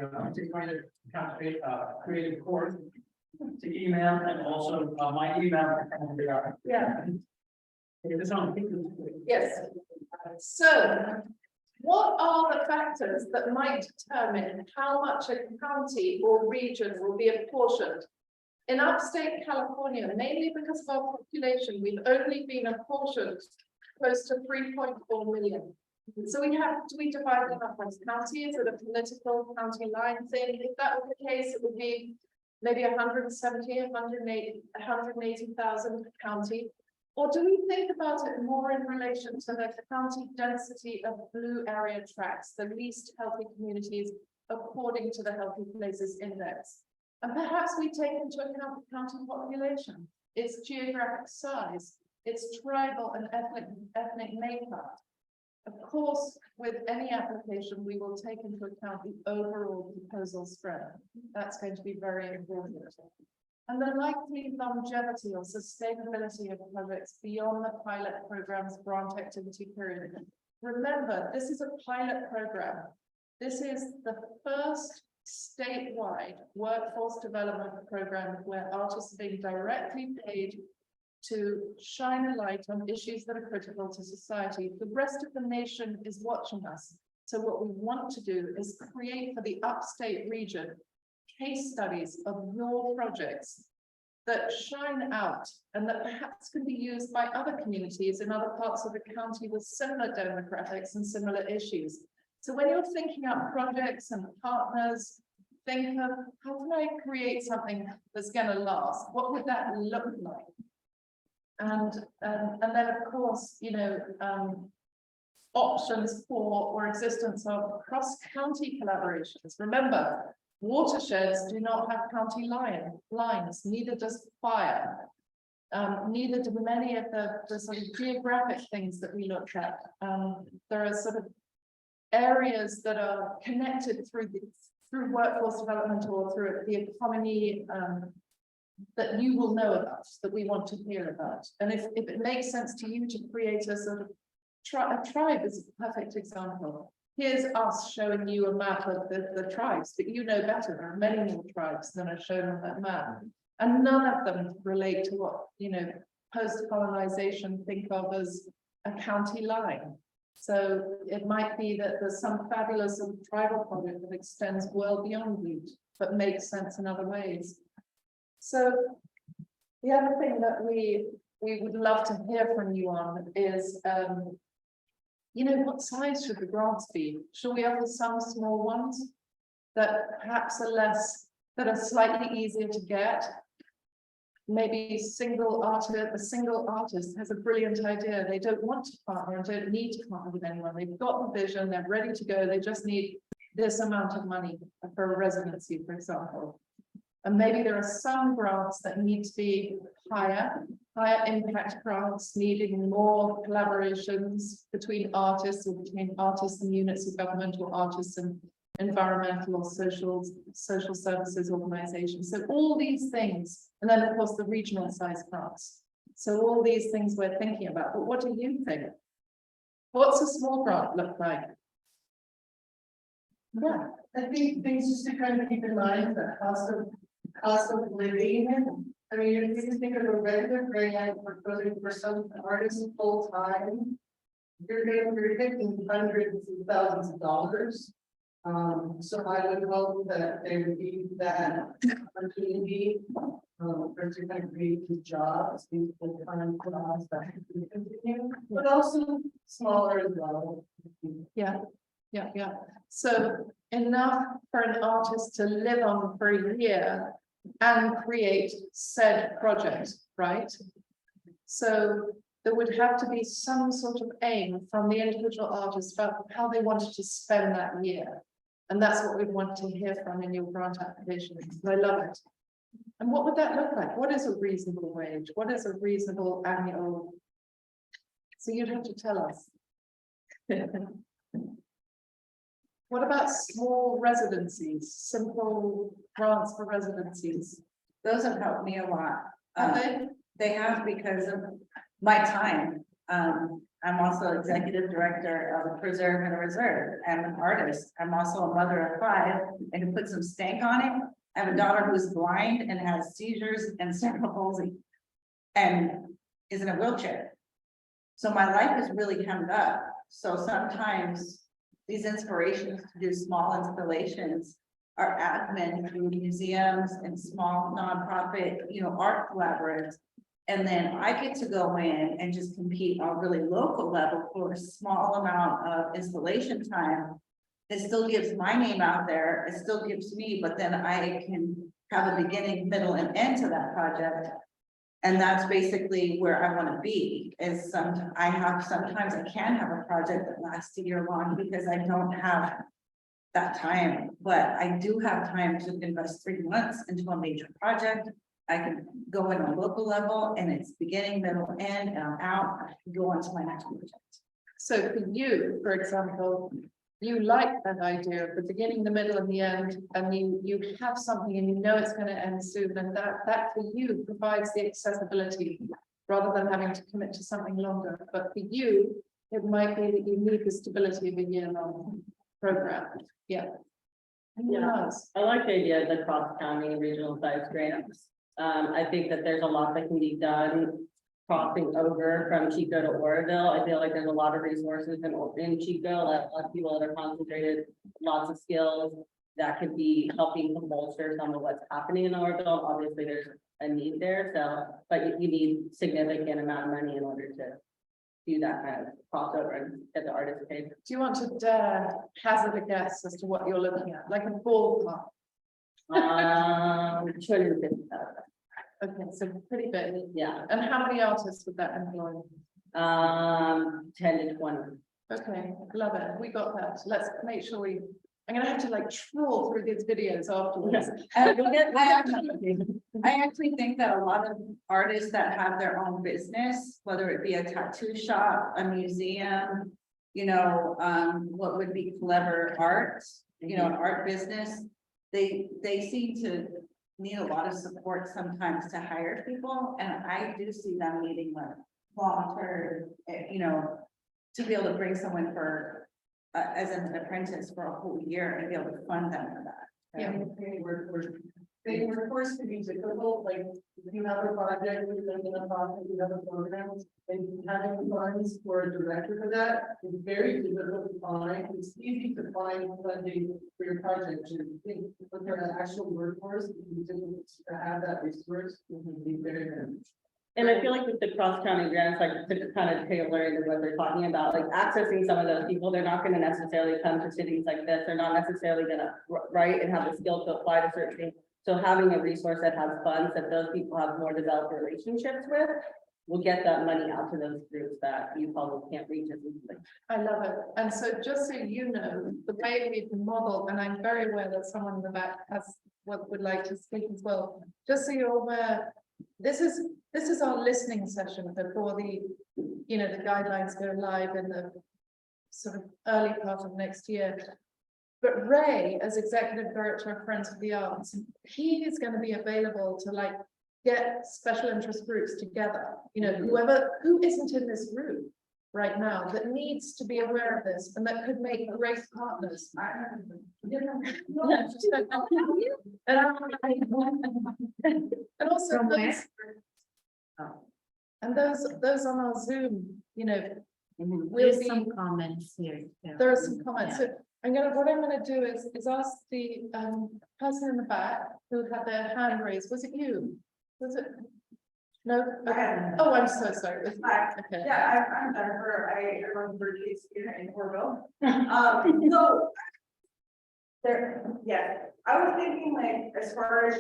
creative court to email, and also my email. Yeah. It's on. Yes. So, what are the factors that might determine how much a county or region will be apportioned? In upstate California, mainly because of our population, we've only been apportioned close to 3.4 million. So do we divide them up as counties? Is it a political county line thing? If that were the case, it would be maybe 180,000 per county. Or do we think about it more in relation to the county density of blue area tracts, the least healthy communities, according to the Healthy Places Index? And perhaps we take into account the county population, its geographic size, its tribal and ethnic makeup. Of course, with any application, we will take into account the overall proposal spread. That's going to be very important. And the likely longevity or sustainability of projects beyond the pilot program's grant activity period. Remember, this is a pilot program. This is the first statewide workforce development program where artists are being directly paid to shine a light on issues that are critical to society. The rest of the nation is watching us. So what we want to do is create for the upstate region case studies of your projects that shine out and that perhaps can be used by other communities in other parts of the county with similar demographics and similar issues. So when you're thinking up projects and partners, think of how can I create something that's going to last? What would that look like? And then of course, you know, options for or existence of cross-county collaborations. Remember, watersheds do not have county lines, neither does fire. Neither do many of the sort of geographic things that we look at. There are sort of areas that are connected through workforce development or through the economy that you will know about, that we want to hear about. And if it makes sense to you to create a sort of a tribe is a perfect example. Here's us showing you a map of the tribes, but you know better. There are many more tribes than are shown on that map. And none of them relate to what, post-colonization think of as a county line. So it might be that there's some fabulous tribal project that extends well beyond Butte, but makes sense in other ways. So the other thing that we would love to hear from you on is, what size should the grants be? Should we offer some small ones that perhaps that are slightly easier to get? Maybe a single artist has a brilliant idea. They don't want to partner and don't need to partner with anyone. They've got the vision, they're ready to go. They just need this amount of money for a residency, for example. And maybe there are some grants that need to be higher impact grants, needing more collaborations between artists or between artists and units of government, or artists and environmental or social services organizations. So all these things, and then of course the regional size grants. So all these things we're thinking about, but what do you think? What's a small grant look like? Yeah, I think things just to kind of keep in mind, the cost of living. I mean, if you think of a regular grant for some artists full time, you're hitting hundreds of thousands of dollars. So I would hope that there would be that opportunity for to kind of create these jobs, these full-time jobs that can continue, but also smaller as well. Yeah. So enough for an artist to live on for a year and create said project, right? So there would have to be some sort of aim from the individual artist about how they wanted to spend that year. And that's what we'd want to hear from in your grant applications. I love it. And what would that look like? What is a reasonable wage? What is a reasonable annual? So you'd have to tell us. What about small residencies, simple grants for residencies? Those have helped me a lot. Have they? They have, because of my time. I'm also executive director of a preserve and a reserve. I'm an artist. I'm also a mother of 5, and to put some stank on it, I have a daughter who's blind and has seizures and cerebral palsy and is in a wheelchair. So my life is really hemmed up. So sometimes these inspirations to do small installations are admin through museums and small nonprofit, art collaboratives. And then I get to go in and just compete on a really local level for a small amount of installation time. It still gives my name out there. It still gives me, but then I can have a beginning, middle, and end to that project. And that's basically where I want to be, is sometimes I can have a project that lasts a year long because I don't have that time, but I do have time to invest 3 months into a major project. I can go in on a local level and it's beginning, middle, end, and I'm out. I can go on to my next project. So for you, for example, you like that idea of the beginning, the middle, and the end, and you have something and you know it's going to end soon, and that for you provides the accessibility rather than having to commit to something longer. But for you, it might be that you need the stability of a year-long program. Yeah. Yeah. I like the idea of the cross-county regional size grants. I think that there's a lot that can be done crossing over from Chico to Oroville. I feel like there's a lot of resources in Chico, a lot of people that are concentrated, lots of skills that could be helping to bolster some of what's happening in Oroville. Obviously, there's a need there, but you need significant amount of money in order to do that kind of crossover and get the artist paid. Do you want to dare hazard a guess as to what you're looking at, like a ballpark? 250,000. Okay, so pretty big. Yeah. And how many artists would that employ? 10 to 20. Okay, love it. We got that. Let's make sure I'm gonna have to like trawl through these videos afterwards. I actually think that a lot of artists that have their own business, whether it be a tattoo shop, a museum, what would be clever art, an art business, they seem to need a lot of support sometimes to hire people. And I do see them needing like long-term, to be able to bring someone for as an apprentice for a whole year and be able to fund them for that. Yeah. They were forced to be difficult, like, if you have a project, you have a project, you have a program, and having funds for a director for that is very difficult to find. It's easy to find funding for your project, you think, but for an actual workforce, you didn't have that resource, it would be very good. And I feel like with the cross-county grants, like to kind of tailoring to what they're talking about, like accessing some of those people, they're not gonna necessarily come to cities like this. They're not necessarily gonna write and have the skill to apply to certain things. So having a resource that has funds that those people have more developed relationships with will get that money out to those groups that you probably can't reach as easily. I love it. And so just so you know, the way we've modeled, and I'm very aware that someone in the back has what would like to speak as well. Just so you're aware, this is our listening session before the, you know, the guidelines go live in the sort of early part of next year. But Ray, as executive director of Friends of the Arts, he is going to be available to like get special interest groups together. You know, who isn't in this group right now that needs to be aware of this and that could make great partners. And also From where? and those on our Zoom, you know, will There's be. some comments here. too. There are some comments, so what I'm gonna do is ask the person in the back who had their hand raised, was it you? Was it? No, okay. Oh, I'm so sorry. Hi. Okay. Yeah, I'm Jennifer. I run the Bird student in Corville. So yeah, I was thinking like, as far as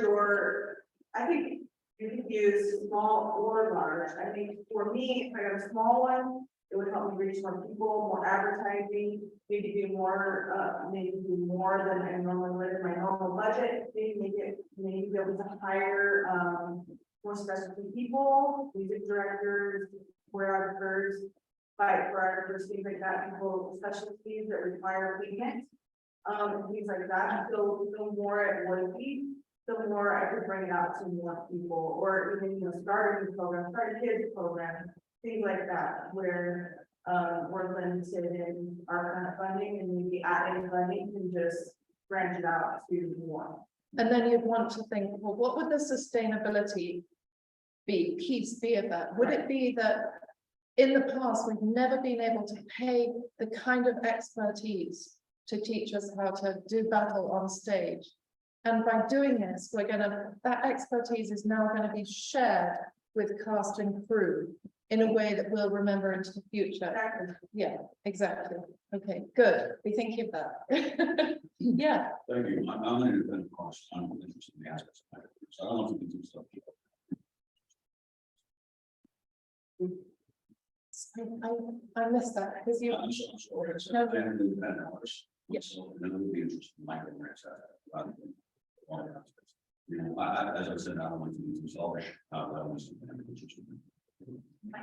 I think you could use small or large. I think for me, if I got a small one, it would help me reach more people, more advertising, maybe do more than I normally would in my normal budget. Maybe be able to hire more specialty people, music directors, choreographers, fight choreographers, things like that, people specialties that require payment. Things like that. So the more it would be, the more I could bring it out to more people, or even start a new program, start a kids program, things like that, where we're limited in our kind of funding, and maybe adding funding can just branch it out to more. And then you'd want to think, well, what would the sustainability piece be of that? Would it be that in the past, we've never been able to pay the kind of expertise to teach us how to do battle on stage? And by doing this, that expertise is now going to be shared with cast and crew in a way that we'll remember into the future. Exactly. Yeah, exactly. Okay, good. Be thinking of that. Yeah. Thank you. I'm an independent cost. I'm interested in the aspects of my career, so I don't know if we can do stuff. I missed that because you. I'm sorry. No. I'm an independent artist. Yes. So then I would be interested in micro grants rather than all the aspects. You know, as I said, I don't want to be too selfish. I want to.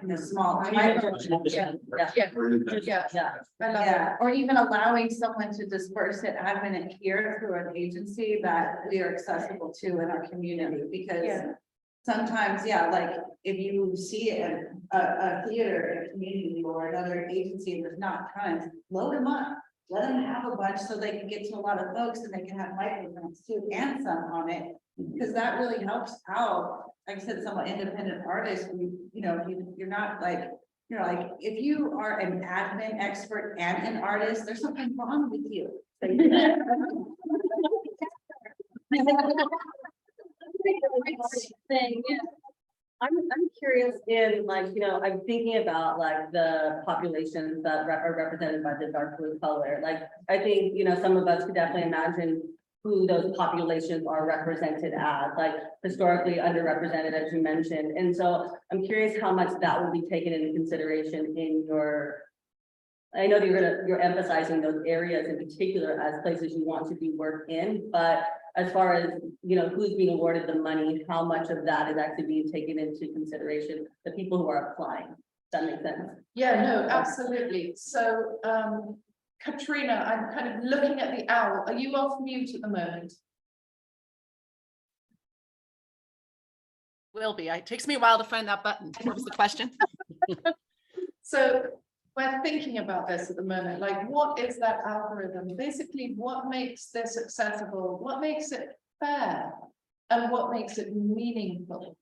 The small. Yeah. Yeah, Yeah. I love it. Yeah, or even allowing someone to disperse it, admin it here through an agency that we are accessible to in our community, because Yeah. sometimes, yeah, like if you see a theater in a community or another agency, and there's not tons, load them up. Let them have a bunch so they can get to a lot of folks and they can have microgrants too and some on it. Because that really helps out, like I said, some independent artists, you're not like, if you are an admin expert and an artist, there's something wrong with you. Thing, yeah. I'm curious in I'm thinking about like the populations that are represented by the dark blue color. Like, I think, some of us could definitely imagine who those populations are represented as, like historically underrepresented, as you mentioned. And so I'm curious how much that will be taken into consideration in your, I know that you're emphasizing those areas in particular as places you want to do work in, but as far as, who's being awarded the money, how much of that is actually being taken into consideration, the people who are applying. Does that make sense? Yeah, no, absolutely. So, Katrina, I'm kind of looking at the owl. Are you off mute at the moment? Will be. It takes me a while to find that button. What was the question? So we're thinking about this at the moment, like what is that algorithm? Basically, what makes this accessible? What makes it fair? And what makes it meaningful?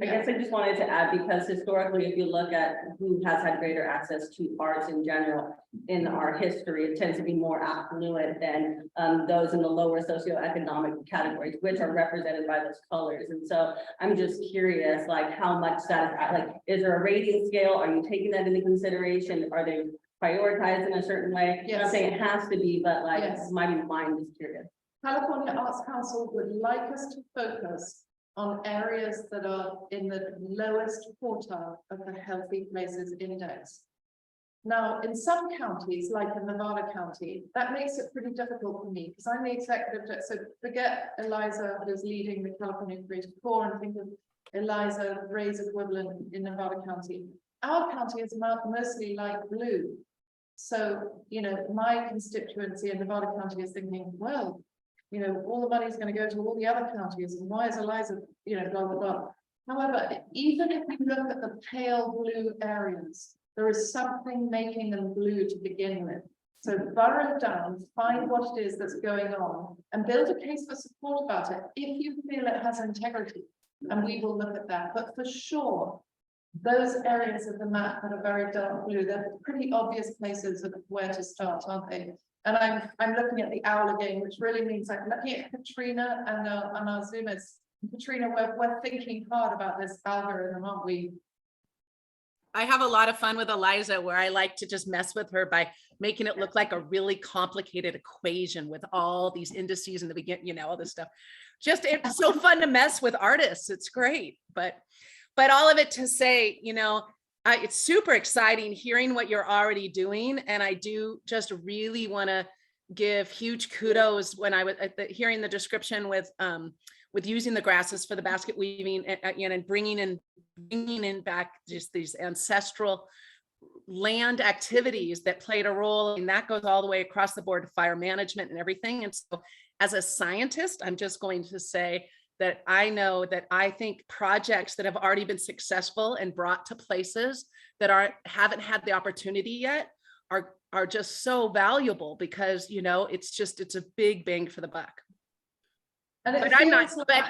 I guess I just wanted to add, because historically, if you look at who has had greater access to arts in general in our history, it tends to be more affluent than those in the lower socioeconomic categories, which are represented by those colors. And so I'm just curious, like how much that, like, is there a rating scale? Are you taking that into consideration? Are they prioritized in a certain way? I'm not Yes. saying it has to be, but like, Yes. my mind is curious. California Arts Council would like us to focus on areas that are in the lowest quartile of the Healthy Places Index. Now, in some counties, like in Nevada County, that makes it pretty difficult for me because I'm the executive director. So forget Eliza, who's leading the California Creative Corps, and think of Eliza Ray's equivalent in Nevada County. Our county is mostly light blue. So, you know, my constituency in Nevada County is thinking, well, you know, all the money is going to go to all the other counties, and why is Eliza, you know, blah, blah, blah. However, even if you look at the pale blue areas, there is something making them blue to begin with. So burrow down, find what it is that's going on, and build a case for support about it if you feel it has integrity, and we will look at that. But for sure, those areas of the map that are very dark blue, they're pretty obvious places of where to start, aren't they? And I'm looking at the owl again, which really means I'm looking at Katrina and our Zoomers. Katrina, we're thinking hard about this algorithm, aren't we? I have a lot of fun with Eliza, where I like to just mess with her by making it look like a really complicated equation with all these indices in the beginning, you know, all this stuff. Just, it's so fun to mess with artists. It's great. But all of it to say, you know, it's super exciting hearing what you're already doing. And I do just really want to give huge kudos when I was hearing the description with using the grasses for the basket weaving and bringing in back just these ancestral land activities that played a role, and that goes all the way across the board to fire management and everything. And so as a scientist, I'm just going to say that I know that I think projects that have already been successful and brought to places that haven't had the opportunity yet are just so valuable, because, you know, it's a big bang for the buck. And But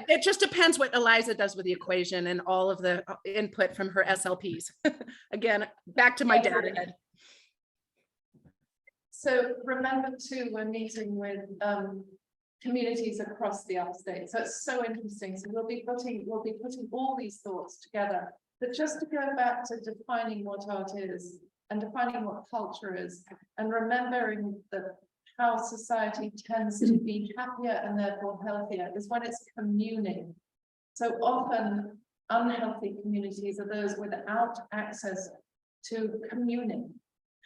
it just depends what Eliza does with the equation and all of the input from her SLPs. Again, back to my dad head. So remember too, we're meeting with communities across the upstate. So it's so interesting. So we'll be putting all these thoughts together. But just to go back to defining what art is and defining what culture is, and remembering that how society tends to be happier and therefore healthier is when it's communing. So often unhealthy communities are those without access to communing.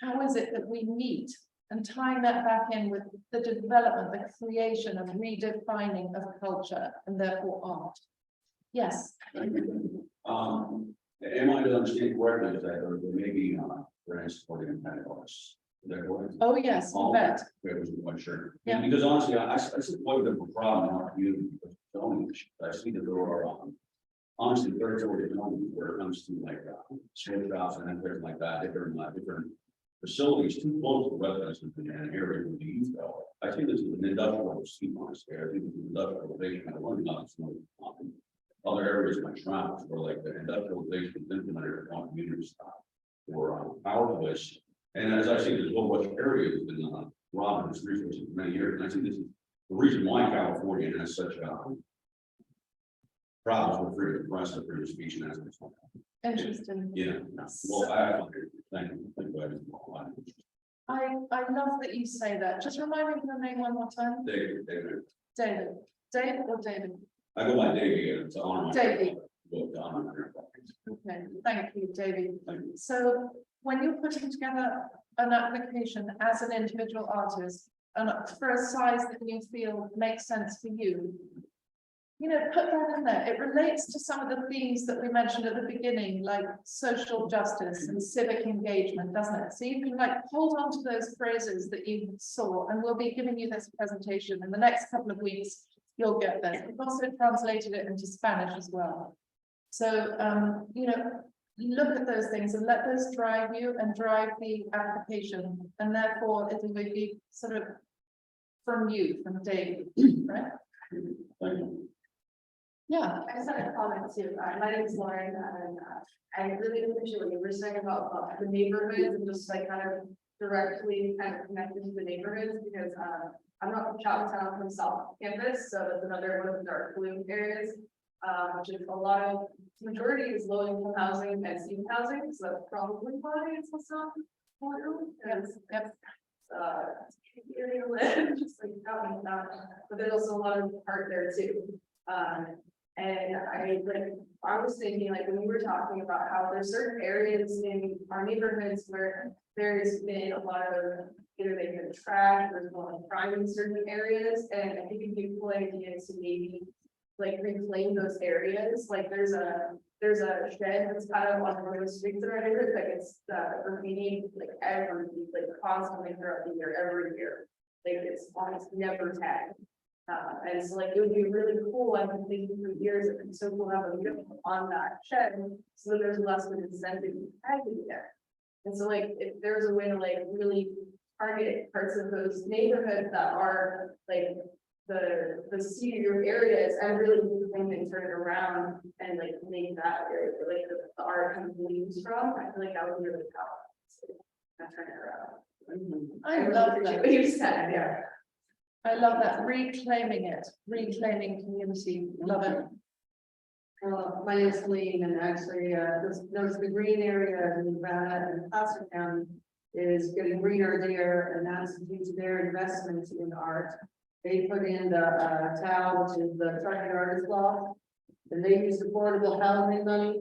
How is it that we meet? And tying that back in with the development, the creation of redefining of culture and therefore art. Yes. Am I to understand correctly that there may be grants supporting independent artists? Oh, yes, I bet. I wasn't quite sure. Yeah. Because honestly, I see quite a bit of a problem in our community because of zoning issues. I see that there are honestly territory zoning where it comes to like smoke shops and things like that, different facilities too close to residents in an area where the youth go. I think this is an industrial scheme, honestly. I think it's an industrialization. I learned about this in other areas of my travels where like the industrialization is implemented on community style or power place. And as I see, there's a whole bunch of areas that have been robbed of this resource for many years. And I think this is the reason why California has such problems with freedom of press and freedom of speech and aspects like that. Interesting. Yeah. Well, thank you. I love that you say that. Just remind me of your name one more time. David. David or David? I go by Davey. It's an honor. Davey. Okay. Okay, thank you, David. So when you're putting together an application as an individual artist and for a size that you feel makes sense for you, you know, put that in there. It relates to some of the themes that we mentioned at the beginning, like social justice and civic engagement, doesn't it? So you can like hold on to those phrases that you saw, and we'll be giving you this presentation in the next couple of weeks. You'll get this. We've also translated it into Spanish as well. So, you know, look at those things and let those drive you and drive the application, and therefore it will be sort of from you, from Dave, right? Thank you. Yeah. I just had a comment too. My name is Lauren, and I really appreciate what you were saying about the neighborhoods and just like kind of directly kind of connected to the neighborhoods, because I'm not from Chowtown, I'm from South Campus, so that's another one of the dark blue areas, which is a lot of, majority is low income housing and student housing, so that's probably why it's also affordable. Yep. Area to live, just like out and out, but there's also a lot of art there too. And I was thinking, like, when we were talking about how there's certain areas in our neighborhoods where there's been a lot of, either they've been trashed, there's a lot of crime in certain areas, and I think it'd be a cool idea to maybe like reclaim those areas. Like there's a shed that's kind of on one of the streets in our neighborhood that gets graffiti like constantly throughout the year, every year. Like it's almost never tagged. And so like it would be really cool. I've been thinking for years, it'd be so cool to have a mural on that shed so that there's less of an incentive to tag it there. And so like if there's a way to like really target parts of those neighborhoods that are like the cedar areas and really bring and turn it around and like make that area where like the art kind of leaves from, I feel like that would be really powerful. I'm turning it around. I love appreciate that. what you said, yeah. I love that, reclaiming it, reclaiming community, love it. My name is Celine, and actually, there's the green area in Nevada and Placer County is getting greener there, and that's due to their investment in art. They put in the TAL, which is the Target Artist Law, and they use affordable housing money.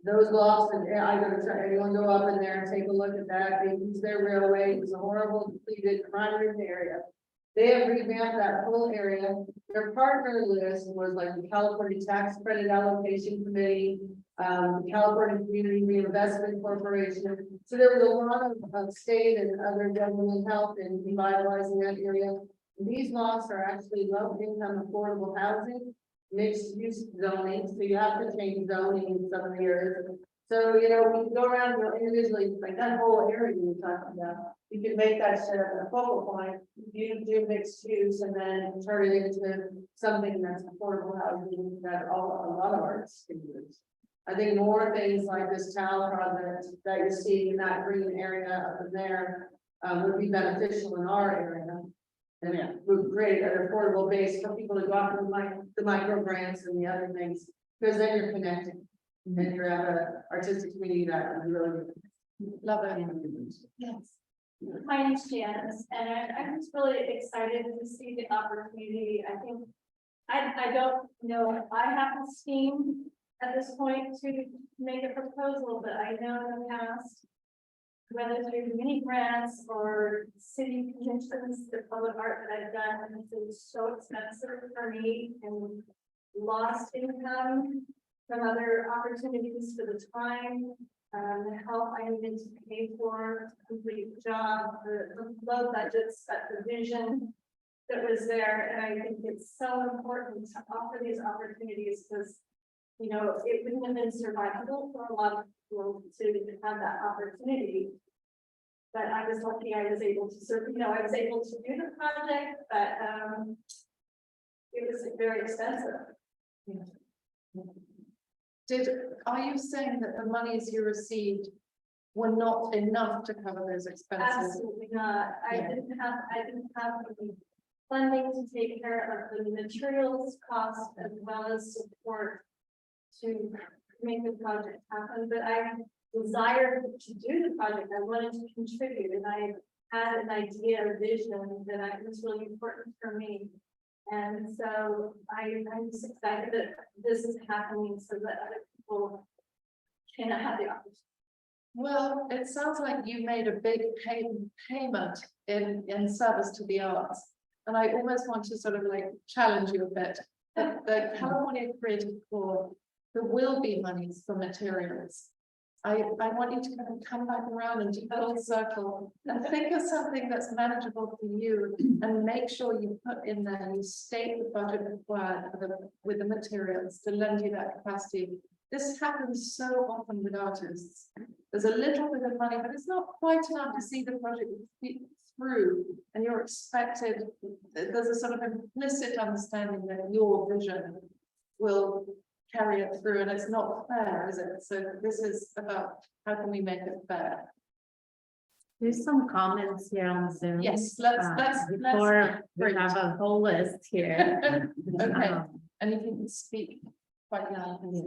Those laws, and I gotta try, everyone go up in there and take a look at that. They use their railway, it's a horrible depleted crime area. They have revamped that whole area. Their partner list was like the California Tax Credit Allocation Committee, the California Community Reinvestment Corporation. So there was a lot of state and other government help in revitalizing that area. These laws are actually low income affordable housing, mixed use zoning, so you have to change zoning in some of the areas. So, you know, we can go around individually, like that whole area you're talking about, you can make that shit a focal point, you do mixed use and then turn it into something that's affordable housing that a lot of artists can use. I think more things like this town project that you're seeing in that green area up in there would be beneficial in our area. And it would create an affordable base for people to go out and the micro grants and the other things, because then you're connected. And you have an artistic community that would really Love it. Yes. My name's Janice, and I'm just really excited to see the opportunity. I think, I don't know if I have the steam at this point to make a proposal, but I know in the past, whether through mini grants or city commissions, the public art that I've done, has been so expensive for me and lost income from other opportunities for the time, the help I needed to pay for to complete the job, the low budgets, the vision that was there. And I think it's so important to offer these opportunities because, you know, it wouldn't have been survivable for a lot of people to have that opportunity. But I was lucky I was able to serve, you know, I was able to do the project, but it was very expensive. Are you saying that the monies you received were not enough to cover those expenses? Absolutely not. I Yeah. didn't have the funding to take care of the materials cost as well as support to make the project happen, but I desired to do the project. I wanted to contribute, and I had an idea, a vision that was really important for me. And so I'm just excited that this is happening so that other people can have the opportunity. Well, it sounds like you made a big payment in service to the arts. And I almost want to sort of like challenge you a bit. The California Creative Corps, there will be monies for materials. I want you to kind of come back around and do a little circle and think of something that's manageable for you and make sure you put in there, you state the budget required with the materials to lend you that capacity. this happens so often with artists. There's a little bit of money, but it's not quite enough to see the project through, and you're expected, there's a sort of implicit understanding that your vision will carry it through, and it's not fair, is it? So this is about how can we make it fair? There's some comments here on Zoom. Yes, let's Before we great. have a whole list here. Okay, and if you can speak quite loudly.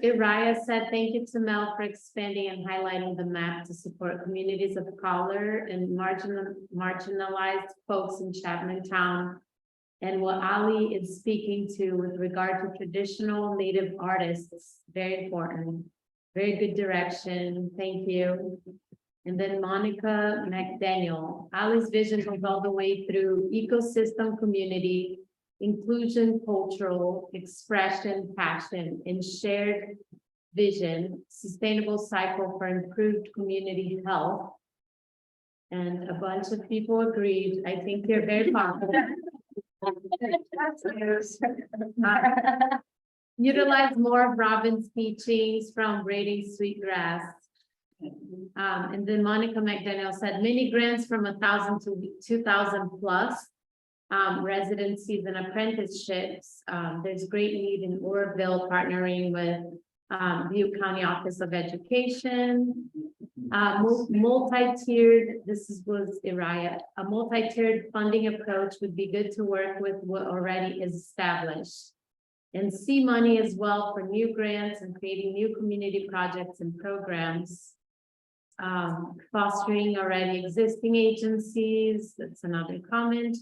Uriah said, thank you to Mel for expanding and highlighting the map to support communities of color and marginalized folks in Chapman Town. And what Ali is speaking to with regard to traditional Native artists, very important, very good direction, thank you. And then Monica McDaniel, Ali's vision goes all the way through ecosystem, community, inclusion, cultural, expression, passion, and shared vision, sustainable cycle for improved community health. And a bunch of people agreed. I think you're very popular. Utilize more of Robin's teachings from braiding sweetgrass. And then Monica McDaniel said many grants from 1,000 to 2,000 plus. Residencies and apprenticeships. There's great need in Oroville partnering with Butte County Office of Education. Multi-tiered, was Uriah, a multi-tiered funding approach would be good to work with what already is established. And see money as well for new grants and creating new community projects and programs. Fostering already existing agencies, that's another comment.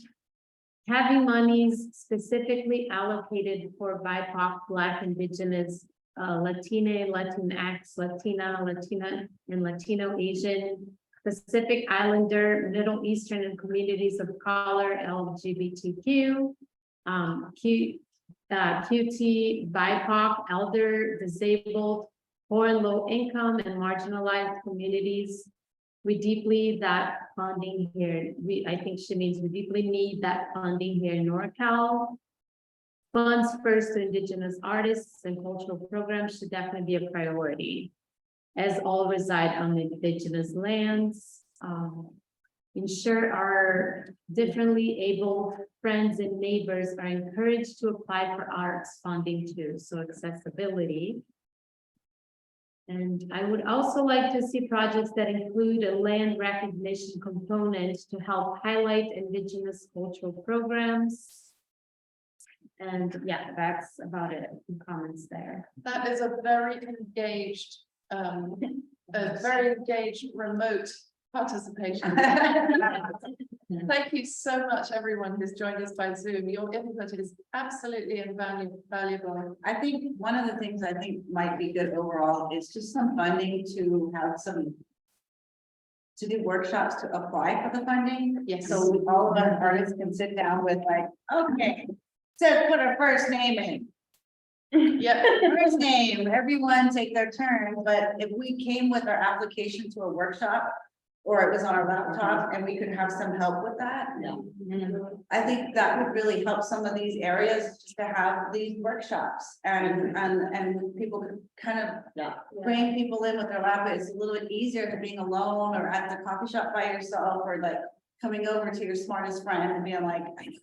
Having monies specifically allocated for BIPOC, Black, Indigenous, Latina, Latinx, Latina, and Latino, Asian, Pacific Islander, Middle Eastern, and communities of color, LGBTQ, QT, BIPOC, elder, disabled, poor and low income, and marginalized communities. We deeply that funding here. I think she means we deeply need that funding here in NorCal. Funds first to Indigenous artists and cultural programs should definitely be a priority, as all reside on Indigenous lands. Ensure our differently abled friends and neighbors are encouraged to apply for arts funding too, so accessibility. And I would also like to see projects that include a land recognition component to help highlight Indigenous cultural programs. And yeah, that's about it. Comments there. That is a very engaged, remote participation. Thank you so much, everyone who's joined us by Zoom. Your input is absolutely invaluable. I think one of the things I think might be good overall is just some funding to have to do workshops to apply for the funding. Yes. So all of our artists can sit down with like, okay, so put our first name in. Yeah. First name, everyone take their turn, but if we came with our application to a workshop, or it was on our laptop and we could have some help with that. Yeah. I think that would really help some of these areas just to have these workshops and people could kind of bring people in with their lap. It's a little bit easier than being alone or at the coffee shop by yourself or like coming over to your smartest friend and being like, I know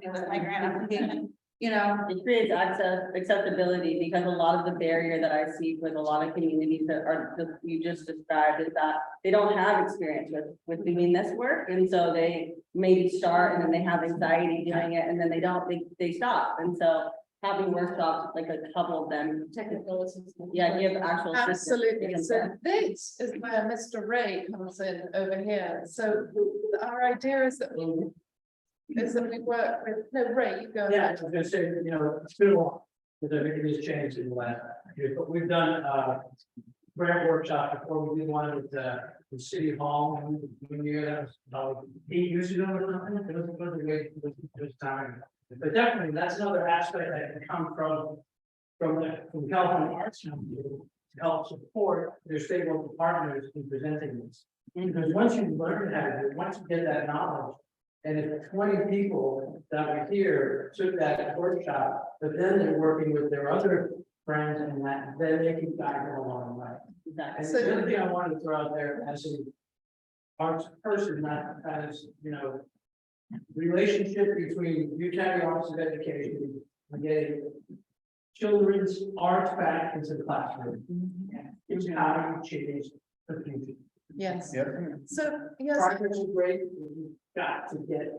you're with my grant application. You know, it creates accessibility because a lot of the barrier that I see with a lot of communities that are you just described is that they don't have experience with doing this work, and so they maybe start and then they have anxiety doing it, and then they stop, and so having workshops like a couple of them, Technical assistance. yeah, give actual Absolutely. assistance. So this is where Mr. Ray comes in over here. So our idea is that we work with, no, Ray, you go. Yeah, I ahead. was gonna say, you know, it's been a while, because it has changed in the last year, but we've done, grant workshop before. We did one with the City Hall, one year, that was about 8 years ago or something. It was a great, it was time. But definitely, that's another aspect that can come from California Arts Council to help support their state local partners in presenting this. Because once you learn how to do it, once you get that knowledge, And if 20 people that were here took that workshop, but then they're working with their other friends and that, then they can guide them along the way. Exactly. And the other thing I wanted to throw out there as an arts person, not as, relationship between Butte County Office of Education and getting children's arts back into the classroom. It's how you change the future. Yes. Yep. So, yes, Progress is great, you've got to get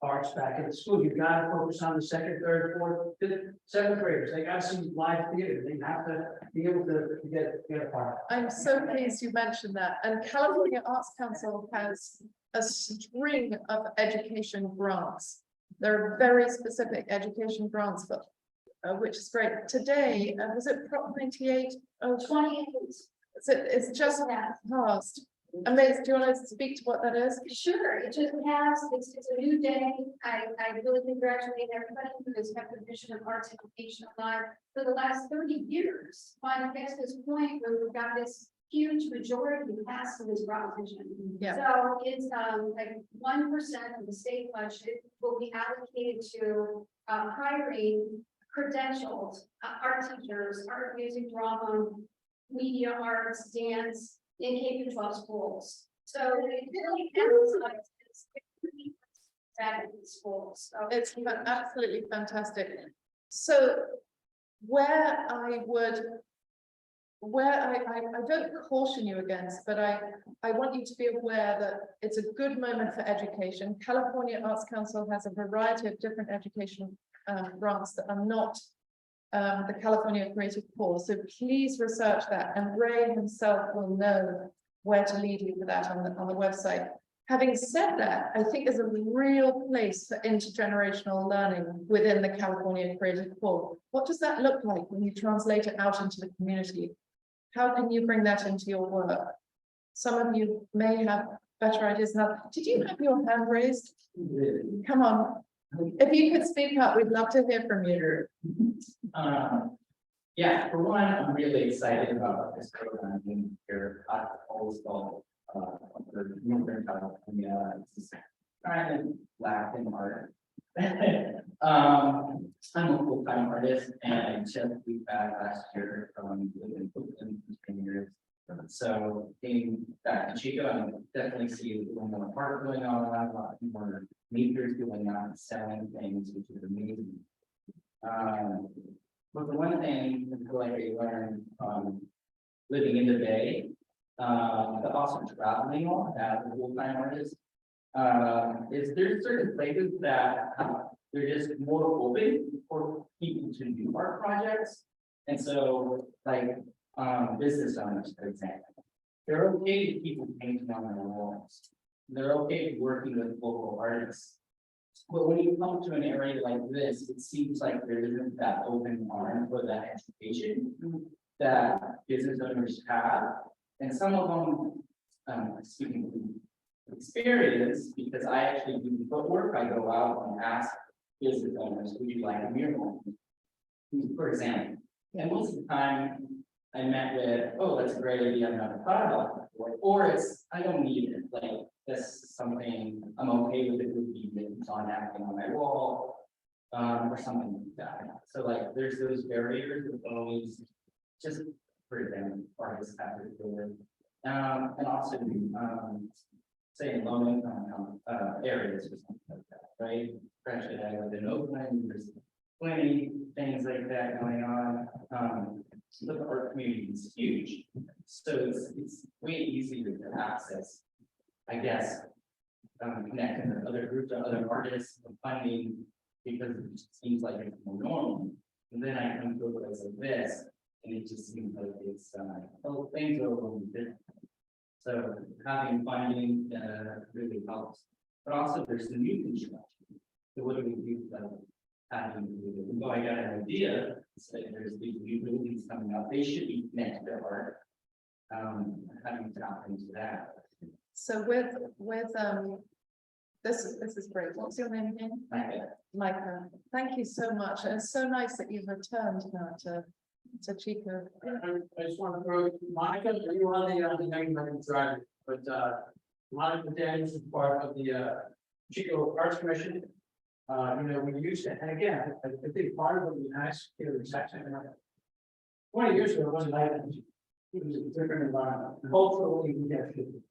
arts back in school, you've got to focus on the second, third, fourth, fifth, seventh graders, they got to see live theater, they have to be able to get a part. I'm so pleased you mentioned that. And California Arts Council has a string of education grants. There are very specific education grants for, which is great. Today, was it Prop 98? Oh, 28. it's just passed. Amazing. Do you want to speak to what that is? Sure, it just passed, it's a new day, I really congratulate everybody who has kept the vision of arts education alive for the last 30 years. But I guess this point where we've got this huge majority passed of this proposition. Yeah. So it's like 1% of the state budget will be allocated to hiring credentialed art teachers, art, music, drama, media arts, dance, in K-12 schools. So it really emphasizes that in schools. So It's absolutely fantastic. So where I don't caution you against, but I want you to be aware that it's a good moment for education. California Arts Council has a variety of different education grants that are not the California Creative Pause. So please research that, and Ray himself will know where to lead you for that on the website. Having said that, I think there's a real place for intergenerational learning within the California Creative Pause. What does that look like when you translate it out into the community? How can you bring that into your work? Some of you may have better ideas now. Did you have your hand raised? Come on. If you could speak up, we'd love to hear from you. Yeah, for one, I'm really excited about this program being here. I've always felt, for Northern California, it's kind of lack in art. I'm a full-time artist and I just moved back last year from living in 10 years. So being back to Chico, I definitely see a little more art going on, a lot more makers going on, selling things, which is amazing. But the one thing I feel like I learned living in the Bay, but also traveling on as a full-time artist, is there's certain places that they're just more open for people to do art projects. And so like business owners, for example, they're okay with people painting on their walls. They're okay working with local artists. But when you come to an area like this, it seems like there isn't that open arm for that education that business owners have. And some of them, speaking from experience, because I actually do footwork, I go out and ask business owners, would you like a mural? For example, and most of the time I met with, oh, that's a great idea, I've never thought about it before, or it's, I don't need it, like, this is something I'm okay with, it would be written on napkin on my wall, or something like that. So like, there's those barriers that always just prevent artists have to do it. And also, say in low income areas or something like that, right? Especially I live in Oakland, there's plenty things like that going on. The art community is huge, so it's way easier to access, I guess, connecting with other groups or other artists and funding, because it just seems like it's more normal. And then I come to a place like this, and it just seems like it's oh, things are a little different. So having funding really helps. But also there's the new construction. So what do we do about having, so I got an idea, so there's these new buildings coming up, they should be next to art. Having to tap into that. So with this is great. What's your name again? Micah. Thank you so much. And it's so nice that you've returned now to Chico. I just want to throw, Monica, you were on the main driver, but Monica Daniels is part of the Chico Arts Commission. We used to, and again, I think part of what we asked here is actually. 20 years ago, it wasn't like that. It was a different environment. Culturally, we have shifted.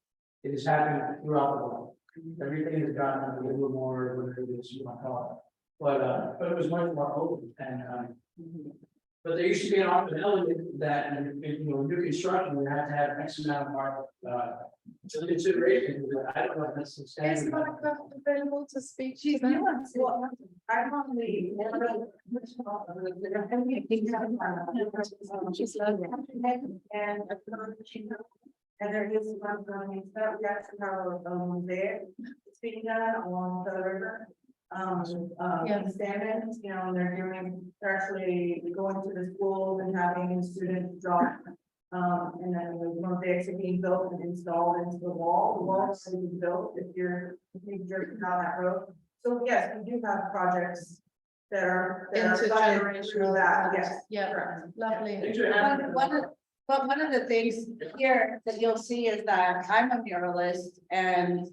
It is happening throughout the world. Everything has gotten a little more, whatever it is you want to call it. But it was much more open and, but there used to be an element that, new construction, you have to have X amount of market, consideration. I don't know if that's the Is standard. Monica available to speak? She's to that? doing, well, I'm on the. She's lovely. And I've gone to Chico, and there is one going, that we actually have, there, it's being done along the river. Yes. Standings, and they're actually going to the schools and having students draw. And then the mosaics are being built and installed into the wall. The walls are being built if you're driving down that road. So yes, we do have projects that are funded through that, yes. Yeah, lovely. One of the things here that you'll see is that I'm a muralist and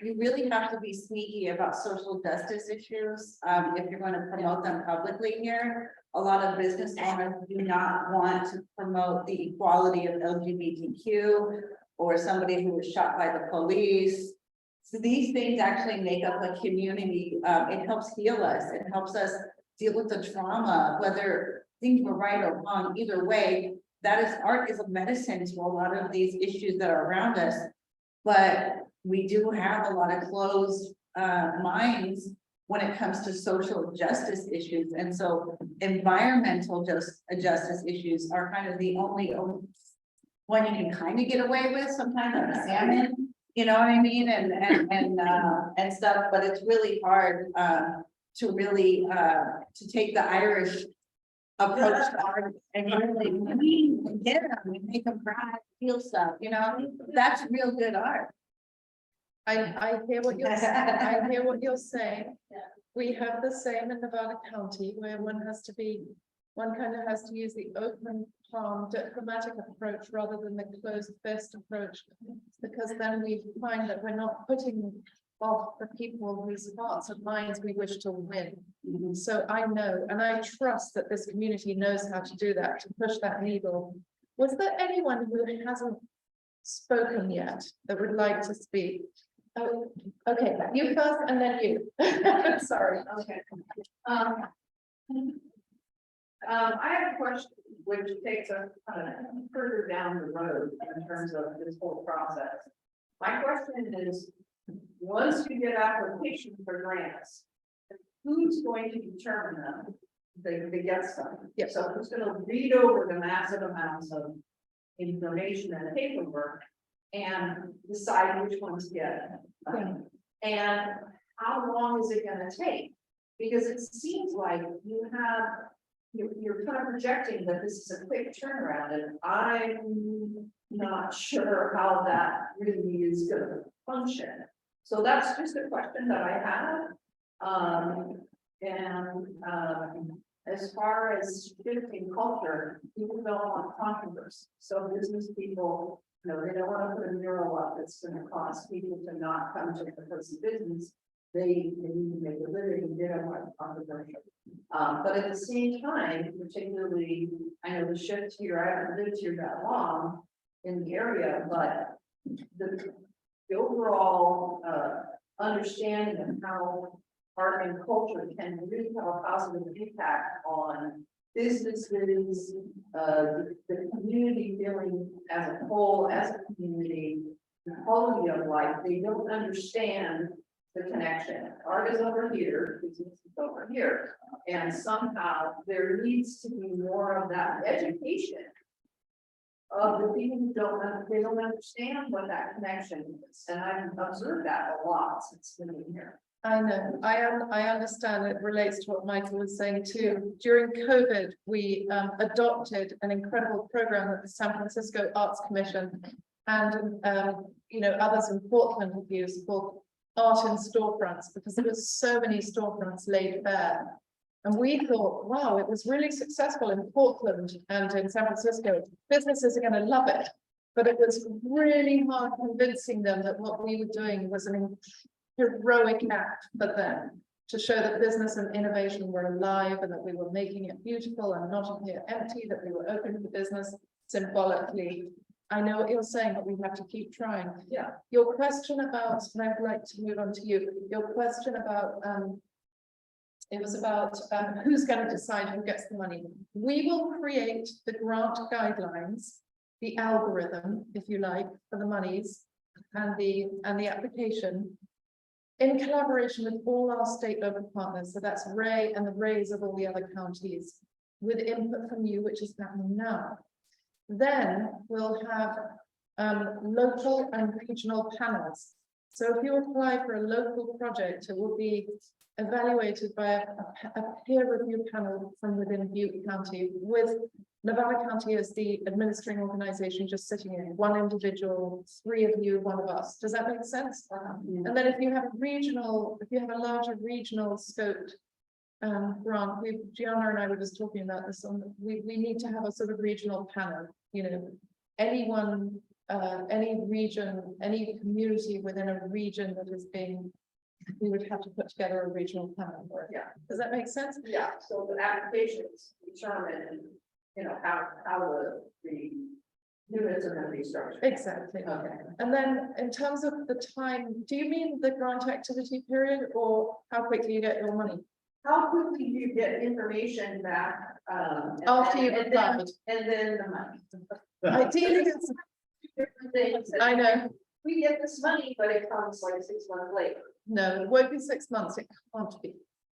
you really have to be sneaky about social justice issues if you're going to promote them publicly here. A lot of business owners do not want to promote the equality of LGBTQ or somebody who was shot by the police. So these things actually make up a community. It helps heal us. It helps us deal with the trauma, whether things were right or wrong, either way. Art is a medicine to a lot of these issues that are around us. But we do have a lot of closed minds when it comes to social justice issues. And so environmental justice issues are kind of the only one you can kind of get away with sometimes, like the salmon, you know what I mean? And stuff, but it's really hard to really to take the Irish approach to art and really get them and make them cry, feel stuff, that's real good art. I hear what you're saying. I hear what you're saying. We have the same in Nevada County where one kind of has to use the open palm diplomatic approach rather than the closed fist approach. Because then we find that we're not putting off the people whose hearts and minds we wish to win. So I know, and I trust that this community knows how to do that, to push that needle. Was there anyone who hasn't spoken yet that would like to speak? Oh, okay, you first and then you. Sorry. Okay. I have a question which takes us further down the road in terms of this whole process. My question is, once you get application for grants, who's going to determine them? They get some. Yes. So who's going to read over the massive amounts of information and paperwork and decide which ones get? And how long is it going to take? Because it seems like you're kind of projecting that this is a quick turnaround, and I'm not sure how that really is going to function. So that's just a question that I have. As far as shifting culture, people don't want controversy. So business people, they don't want to put a mural up that's going to cause people to not come to the person's business. They need to make a living and they don't want controversial. But at the same time, particularly, I know the shift here, I haven't lived here that long in the area, but the overall understanding of how art and culture can really have a positive impact on businesses, the community feeling as a whole, as a community, the quality of life. They don't understand the connection. Art is over here, business is over here. And somehow there needs to be more of that education of the people who they don't understand what that connection is. And I've observed that a lot since living here. I know, I understand it relates to what Michael was saying too. During COVID, we adopted an incredible program that the San Francisco Arts Commission and others in Portland have used called Art in Storefronts, because there was so many storefronts laid bare. And we thought, wow, it was really successful in Portland and in San Francisco. Businesses are going to love it. But it was really hard convincing them that what we were doing was an heroic act for them to show that business and innovation were alive and that we were making it beautiful and not here empty, that we were open for business symbolically. I know what you're saying, but we have to keep trying. Yeah. Your question about, and I'd like to move on to you, your question about, it was about who's going to decide who gets the money. We will create the grant guidelines, the algorithm, if you like, for the monies and the application in collaboration with all our state local partners. So that's Ray and the Rays of all the other counties with input from you, which is happening now. Then we'll have local and regional panels. So if you apply for a local project, it will be evaluated by a peer review panel from within Butte County, with Nevada County as the administering organization just sitting in, one individual, 3 of you, 1 of us. Does that make sense? And then if you have a larger regional scoped grant, Gianna and I were just talking about this, we need to have a sort of regional panel, you know, anyone, any region, any community within a region that is being, we would have to put together a regional panel for it. Yeah. Does that make sense? Yeah, so the applications determine, you know, how the units are gonna be structured. Exactly. Okay. And then in terms of the time, do you mean the grant activity period or how quickly you get your money? How quickly do you get information back? After you've and applied. then the money. Ideally, it's, Different things. I know, We get this money, but it comes like 6 months later. no, it won't be 6 months, it can't be.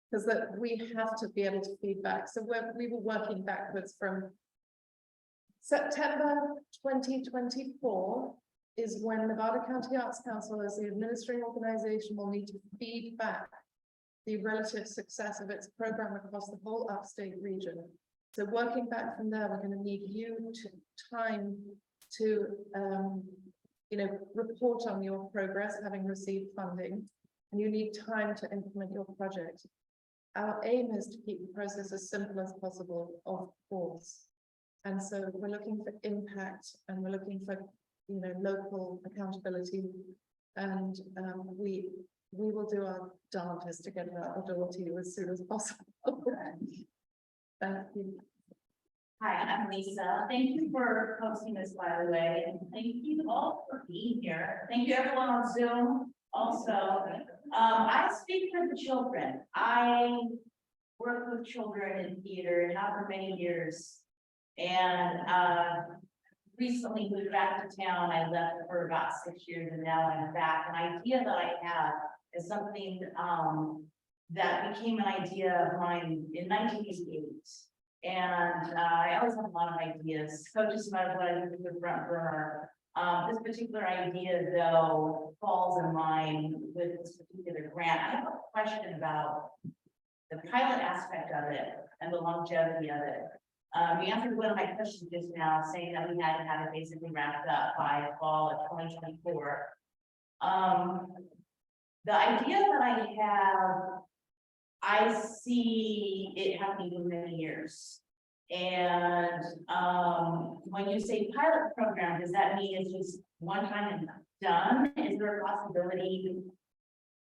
Because that we have to be able to feed back. So we were working backwards from September 2024 is when Nevada County Arts Council, as the administering organization, will need to feed back the relative success of its program across the whole upstate region. So working back from there, we're going to need you time to, you know, report on your progress, having received funding, and you need time to implement your project. Our aim is to keep the process as simple as possible, of course. And so we're looking for impact and we're looking for, you know, local accountability. And we will do our darndest to get it out the door to you as soon as possible. Thank you. Hi, I'm Lisa. Thank you for hosting this, by the way, and thank you all for being here. Thank you everyone on Zoom also. I speak for the children. I work with children in theater and have for many years. And recently moved back to town. I left for about 6 years and now I'm back. An idea that I had is something that became an idea of mine in 1988. And I always have a lot of ideas. Coaches about what I do with the front burner. This particular idea, though, falls in line with this particular grant. I have a question about the pilot aspect of it and the longevity of it. You answered one of my questions just now, saying that we had to have it basically wrapped up by fall of 2024. The idea that I have, I see it happening for many years. And when you say pilot program, does that mean it's just one time and done? Is there a possibility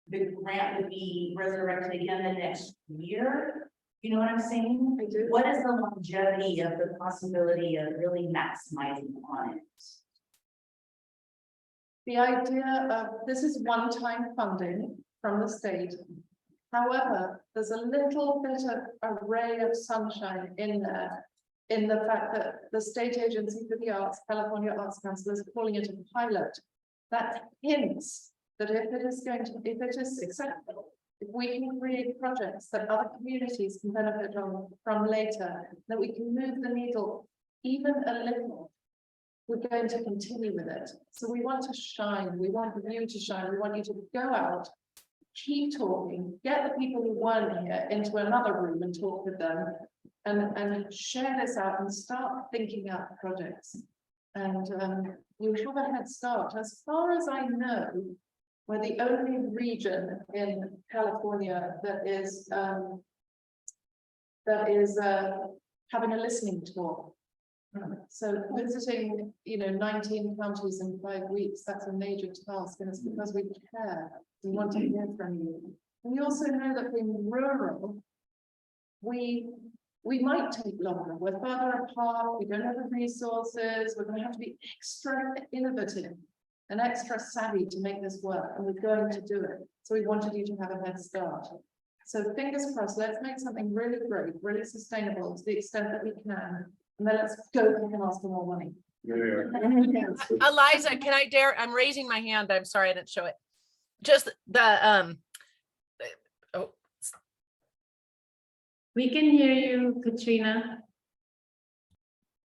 the grant would be resurrected again the next year? You know what I'm saying? I do. What is the longevity of the possibility of really maximizing on it? The idea of this is one-time funding from the state. However, there's a little bit of a ray of sunshine in there, in the fact that the state agency for the arts, California Arts Council, is calling it a pilot. That hints that if it is successful, if we can create projects that other communities can benefit from later, that we can move the needle even a little, we're going to continue with it. So we want to shine. We want you to shine. We want you to go out, keep talking, get the people who weren't here into another room and talk with them, and share this out and start thinking out projects. And you have a head start. As far as I know, we're the only region in California that is having a listening tour. So visiting, 19 counties in 5 weeks, that's a major task, and it's because we care. We want to hear from you. And we also know that in rural, we might take longer. We're further apart, we don't have the resources, we're going to have to be extra innovative and extra savvy to make this work, and we're going to do it. So we wanted you to have a head start. So fingers crossed, let's make something really great, really sustainable to the extent that we can. And then let's go back and ask for more money. Eliza, can I dare, I'm raising my hand. I'm sorry, I didn't show it. Just the, oh, We can hear you, Katrina.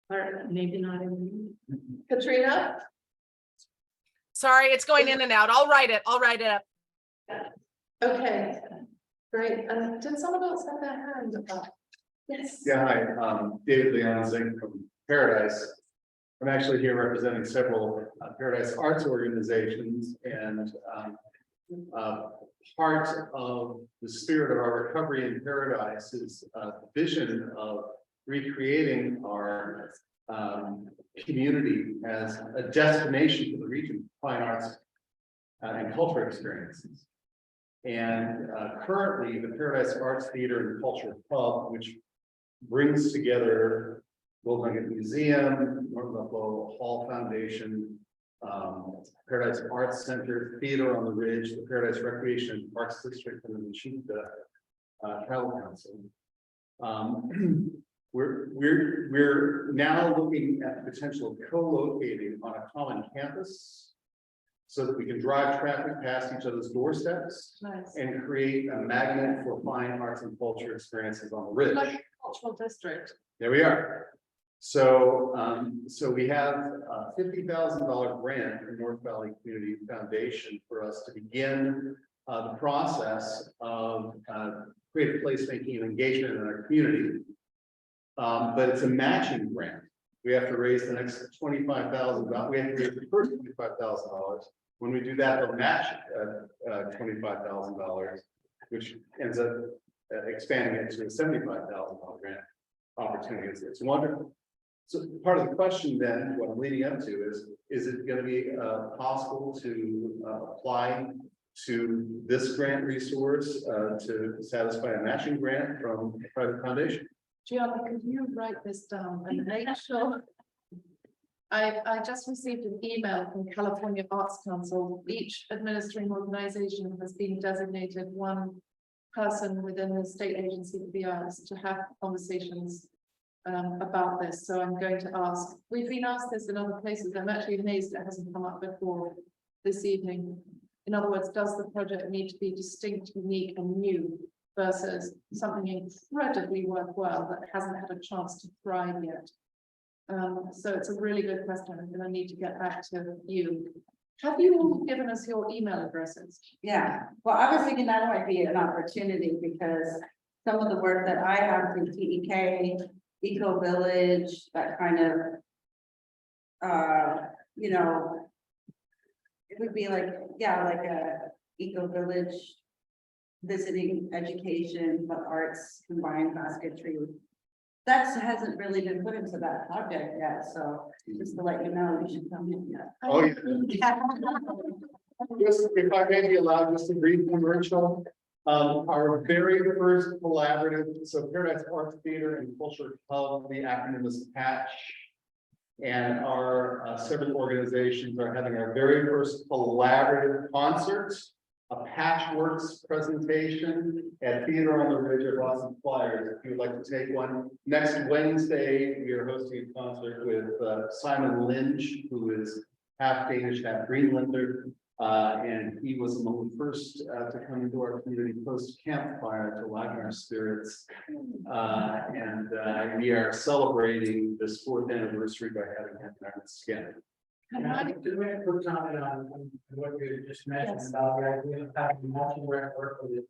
Or maybe not even. Katrina? sorry, it's going in and out. I'll write it up. Okay, great. Did someone else have their hand up? Yes. Yeah, hi, David Leonzing from Paradise. I'm actually here representing several Paradise Arts organizations, and part of the spirit of our recovery in Paradise is the vision of recreating our community as a destination for the region, fine arts and culture experiences. And currently, the Paradise Arts Theater and Culture Hub, which brings together Golden Nugget Museum, North Buffalo Hall Foundation, Paradise Arts Center, Theater on the Ridge, the Paradise Recreation and Parks District, and the Chico Travel Council. We're now looking at the potential of co-locating on a common campus so that we can drive traffic past each other's doorsteps. Nice. And create a magnet for fine arts and culture experiences on the Ridge. Like a cultural district. There we are. So, so we have a $50,000 grant from North Valley Community Foundation for us to begin the process of creative placemaking and engagement in our community. But it's a matching grant. We have to raise the next $25,000. We have to raise the first $25,000. When we do that, they'll match $25,000, which ends up expanding it to a $75,000 grant opportunity. It's wonderful. So part of the question then, what I'm leading up to is it going to be possible to apply to this grant resource to satisfy a matching grant from a private foundation? Gianna, could you write this down and make sure? I just received an email from California Arts Council. Each administering organization has been designated one person within the state agency for the arts to have conversations about this. So I'm going to ask, we've been asked this in other places. I'm actually amazed it hasn't come up before this evening. In other words, does the project need to be distinct, unique and new versus something incredibly worthwhile that hasn't had a chance to thrive yet? So it's a really good question. I'm going to need to get back to you. Have you all given us your email addresses? Yeah, well, I was thinking that might be an opportunity because some of the work that I have through TEK, Eco Village, that kind of, you know, it would be like, yeah, like a Eco Village visiting education, but arts combined basketry. That hasn't really been put into that project yet, so just to let you know, you should come in. Oh, yeah. Just, if I may be allowed, just a brief commercial. Our very first collaborative, so Paradise Arts Theater and Culture Hub, the acronym is PATCH. And our several organizations are having our very first collaborative concert, a Patchworks presentation at Theater on the Ridge at Boston Flyers. If you would like to take one. Next Wednesday, we are hosting a concert with Simon Lynch, who is half Danish, half Greenlander. And he was among the first to come into our community post campfire to lighten our spirits. And we are celebrating this 4th anniversary by having him in our midst again. Can I make a quick comment on what you just mentioned about the idea of having multi-grant work with it?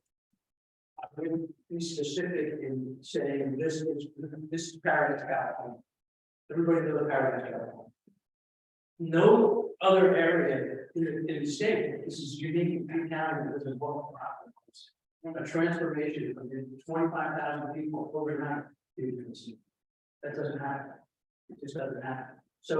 I would be specific in saying this is Paradise, California. Everybody knows Paradise, California. No other area in the state, this is unique in Butte County because of both properties. A transformation from 25,000 people overnight. That doesn't happen. It just doesn't happen. So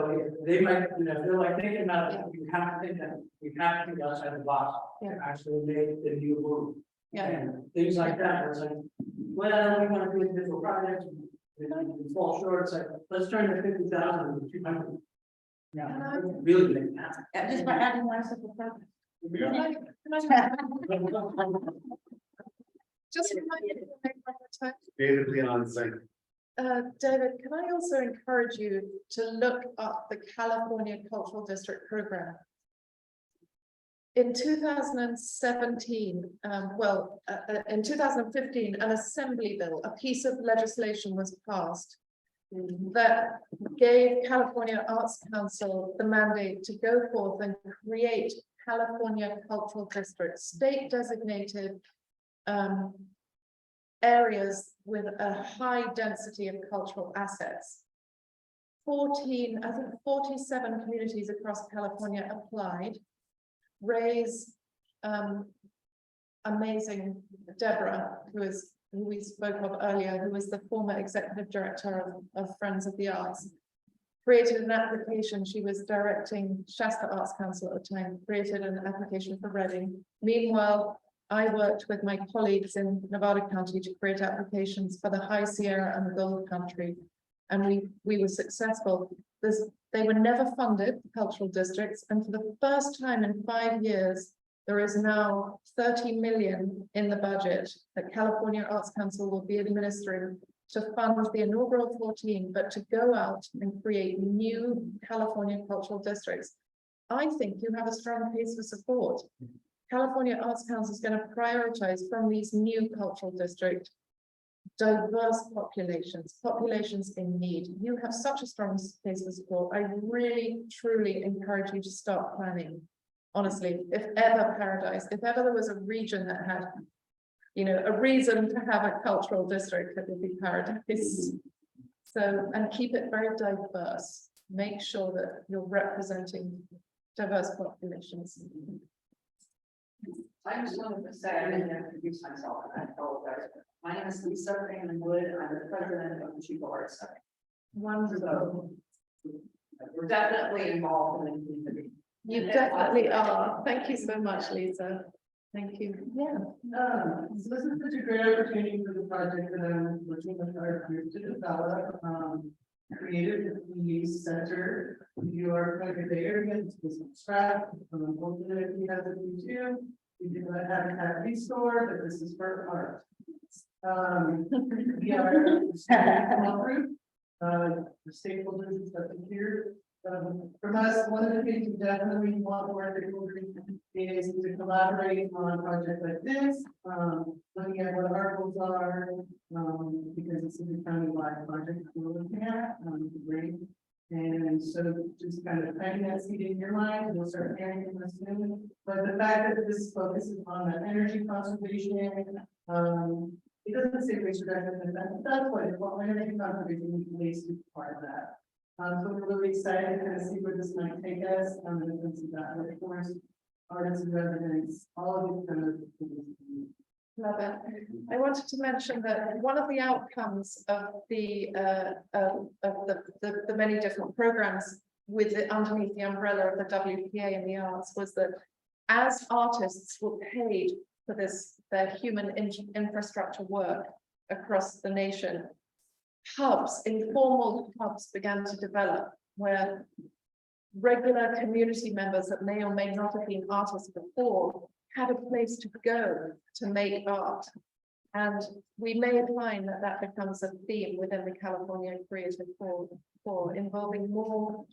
they might, they're like thinking about, you have to think that, you have to think outside the box. Yeah. Actually make the new move. Yeah. And things like that, where it's like, well, we want to do individual projects, we fall short, it's like, let's turn the 50,000 to 200. Yeah, really make that. Yeah, just by adding one simple project. Just remind me to make one more time. David Leon saying, David, can I also encourage you to look up the California Cultural District Program? In 2017, in 2015, an assembly bill, a piece of legislation was passed that gave California Arts Council the mandate to go forth and create California cultural districts, state designated areas with a high density of cultural assets. 47 communities across California applied. Ray's amazing Deborah, who we spoke of earlier, who was the former executive director of Friends of the Arts, created an application. She was directing Shasta Arts Council at the time, created an application for Reading. Meanwhile, I worked with my colleagues in Nevada County to create applications for the High Sierra and the Gold Country, and we were successful. They were never funded, cultural districts, and for the first time in 5 years, there is now 30 million in the budget that California Arts Council will be administering to fund the inaugural 14, but to go out and create new California cultural districts. I think you have a strong case for support. California Arts Council is going to prioritize from these new cultural districts diverse populations in need. You have such a strong case for support. I really, truly encourage you to start planning. Honestly, if ever Paradise, if ever there was a region that had, a reason to have a cultural district, it would be Paradise. So, and keep it very diverse. Make sure that you're representing diverse populations. I just wanted to say, I didn't introduce myself, and I apologize. My name is Lisa Wood. I'm the president of the Chico Arts Center. Wonderful. We're definitely involved in the community. You definitely are. Thank you so much, Lisa. Thank you. Yeah. So this is such a great opportunity for the project that I'm working with our group to develop. Creative Youth Center. You are project there, it's from scratch. Hopefully we have the too. We do not have a Happy Store, but this is for art. We are a small group. The stakeholders stuff here. From us, one of the things we definitely want more people is to collaborate on a project like this, looking at what our goals are, because it's a county-wide project we're looking at, great. And so just kind of planting that seed in your mind, you'll start hearing from us soon. But the fact that this focuses on the energy conservation, it doesn't say waste reduction, that's what it's called, energy conservation waste is part of that. So we're really excited to kind of see where this might take us, and that, of course, artists and residents, all of these kind of things. Love it. I wanted to mention that one of the outcomes of the many different programs underneath the umbrella of the WPA and the arts was that as artists were paid for their human infrastructure work across the nation, informal hubs began to develop where regular community members that may or may not have been artists before had a place to go to make art. And we may find that becomes a theme within the California Creative Corps, involving more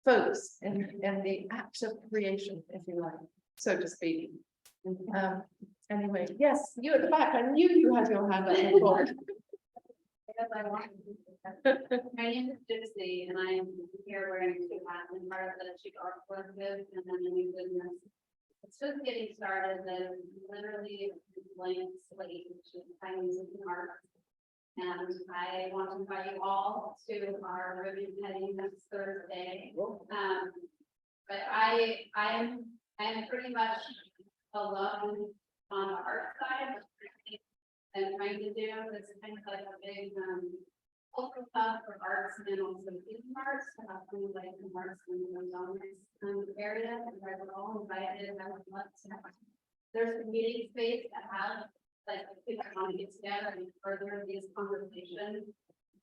folks in the act of creation, if you like, so to speak. Anyway, yes, you at the back, I knew you had your hand up before. Because I wanted to. My name is Gypsy, and I'm here wearing two hats. I'm part of the Chico Arts Collective, and then the new business. It's just getting started. That literally blank slate to Chinese art. And I want to invite you all to our ribbon cutting next Thursday. But I am pretty much alone on the art side. And trying to do this kind of like a big cultural hub for arts and then also theme arts, to have food like the arts and the wellness area, and I would all invited, and I would love to have. There's a meeting space to have, like, if I want to get together and further these conversations,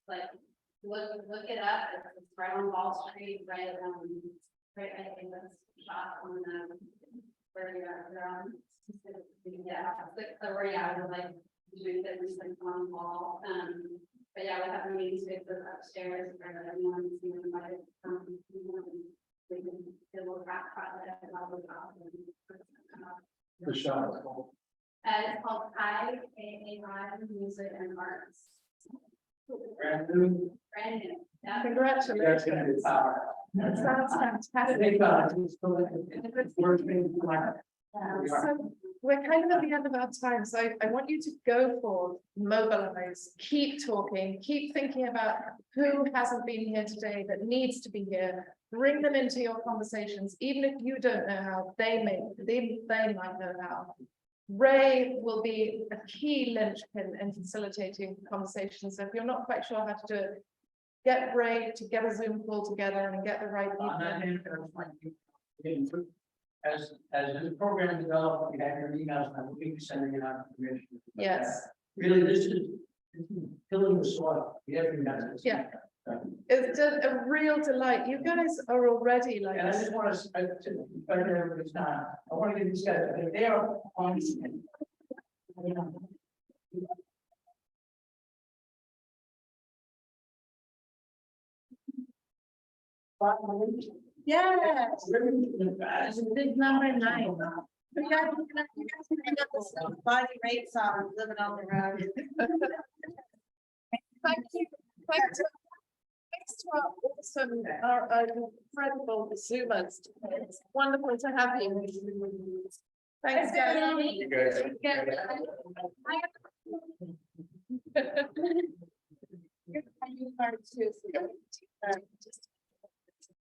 like, look it up, it's right on Wall Street, right, right, I think that's shot on, where you're on. Yeah, like, where, yeah, we're like, doing fitness like on the wall, but yeah, we have a meeting space upstairs where everyone's invited, we can do a little rap project and all The shop is called. it's called I Music and Arts. Brand new. Brand new. Yeah. Congratulations. That's gonna be power. That sounds fantastic. Thank God, it's still working. So we're kind of at the end of our time, so I want you to go forward, mobilize, keep talking, keep thinking about who hasn't been here today that needs to be here. Bring them into your conversations, even if you don't know how, they might know how. Ray will be a key linchpin in facilitating conversations. So if you're not quite sure how to do it, get Ray to get a Zoom call together and get the right people. As this program developed, we have your emails, and we'll be sending it out to the commission. Yes. Really, this is filling the soil. We have your messages. Yeah. It's a real delight. You guys are already like. And I just want to, better everybody's time, I want to get these guys, I think they are on. Yes. Big number 9. You guys bring up this body weight song, living on the road. Thank you. Thanks to our awesome, our incredible Zoomers. It's wonderful to have you. Thanks, guys. You guys. You are too.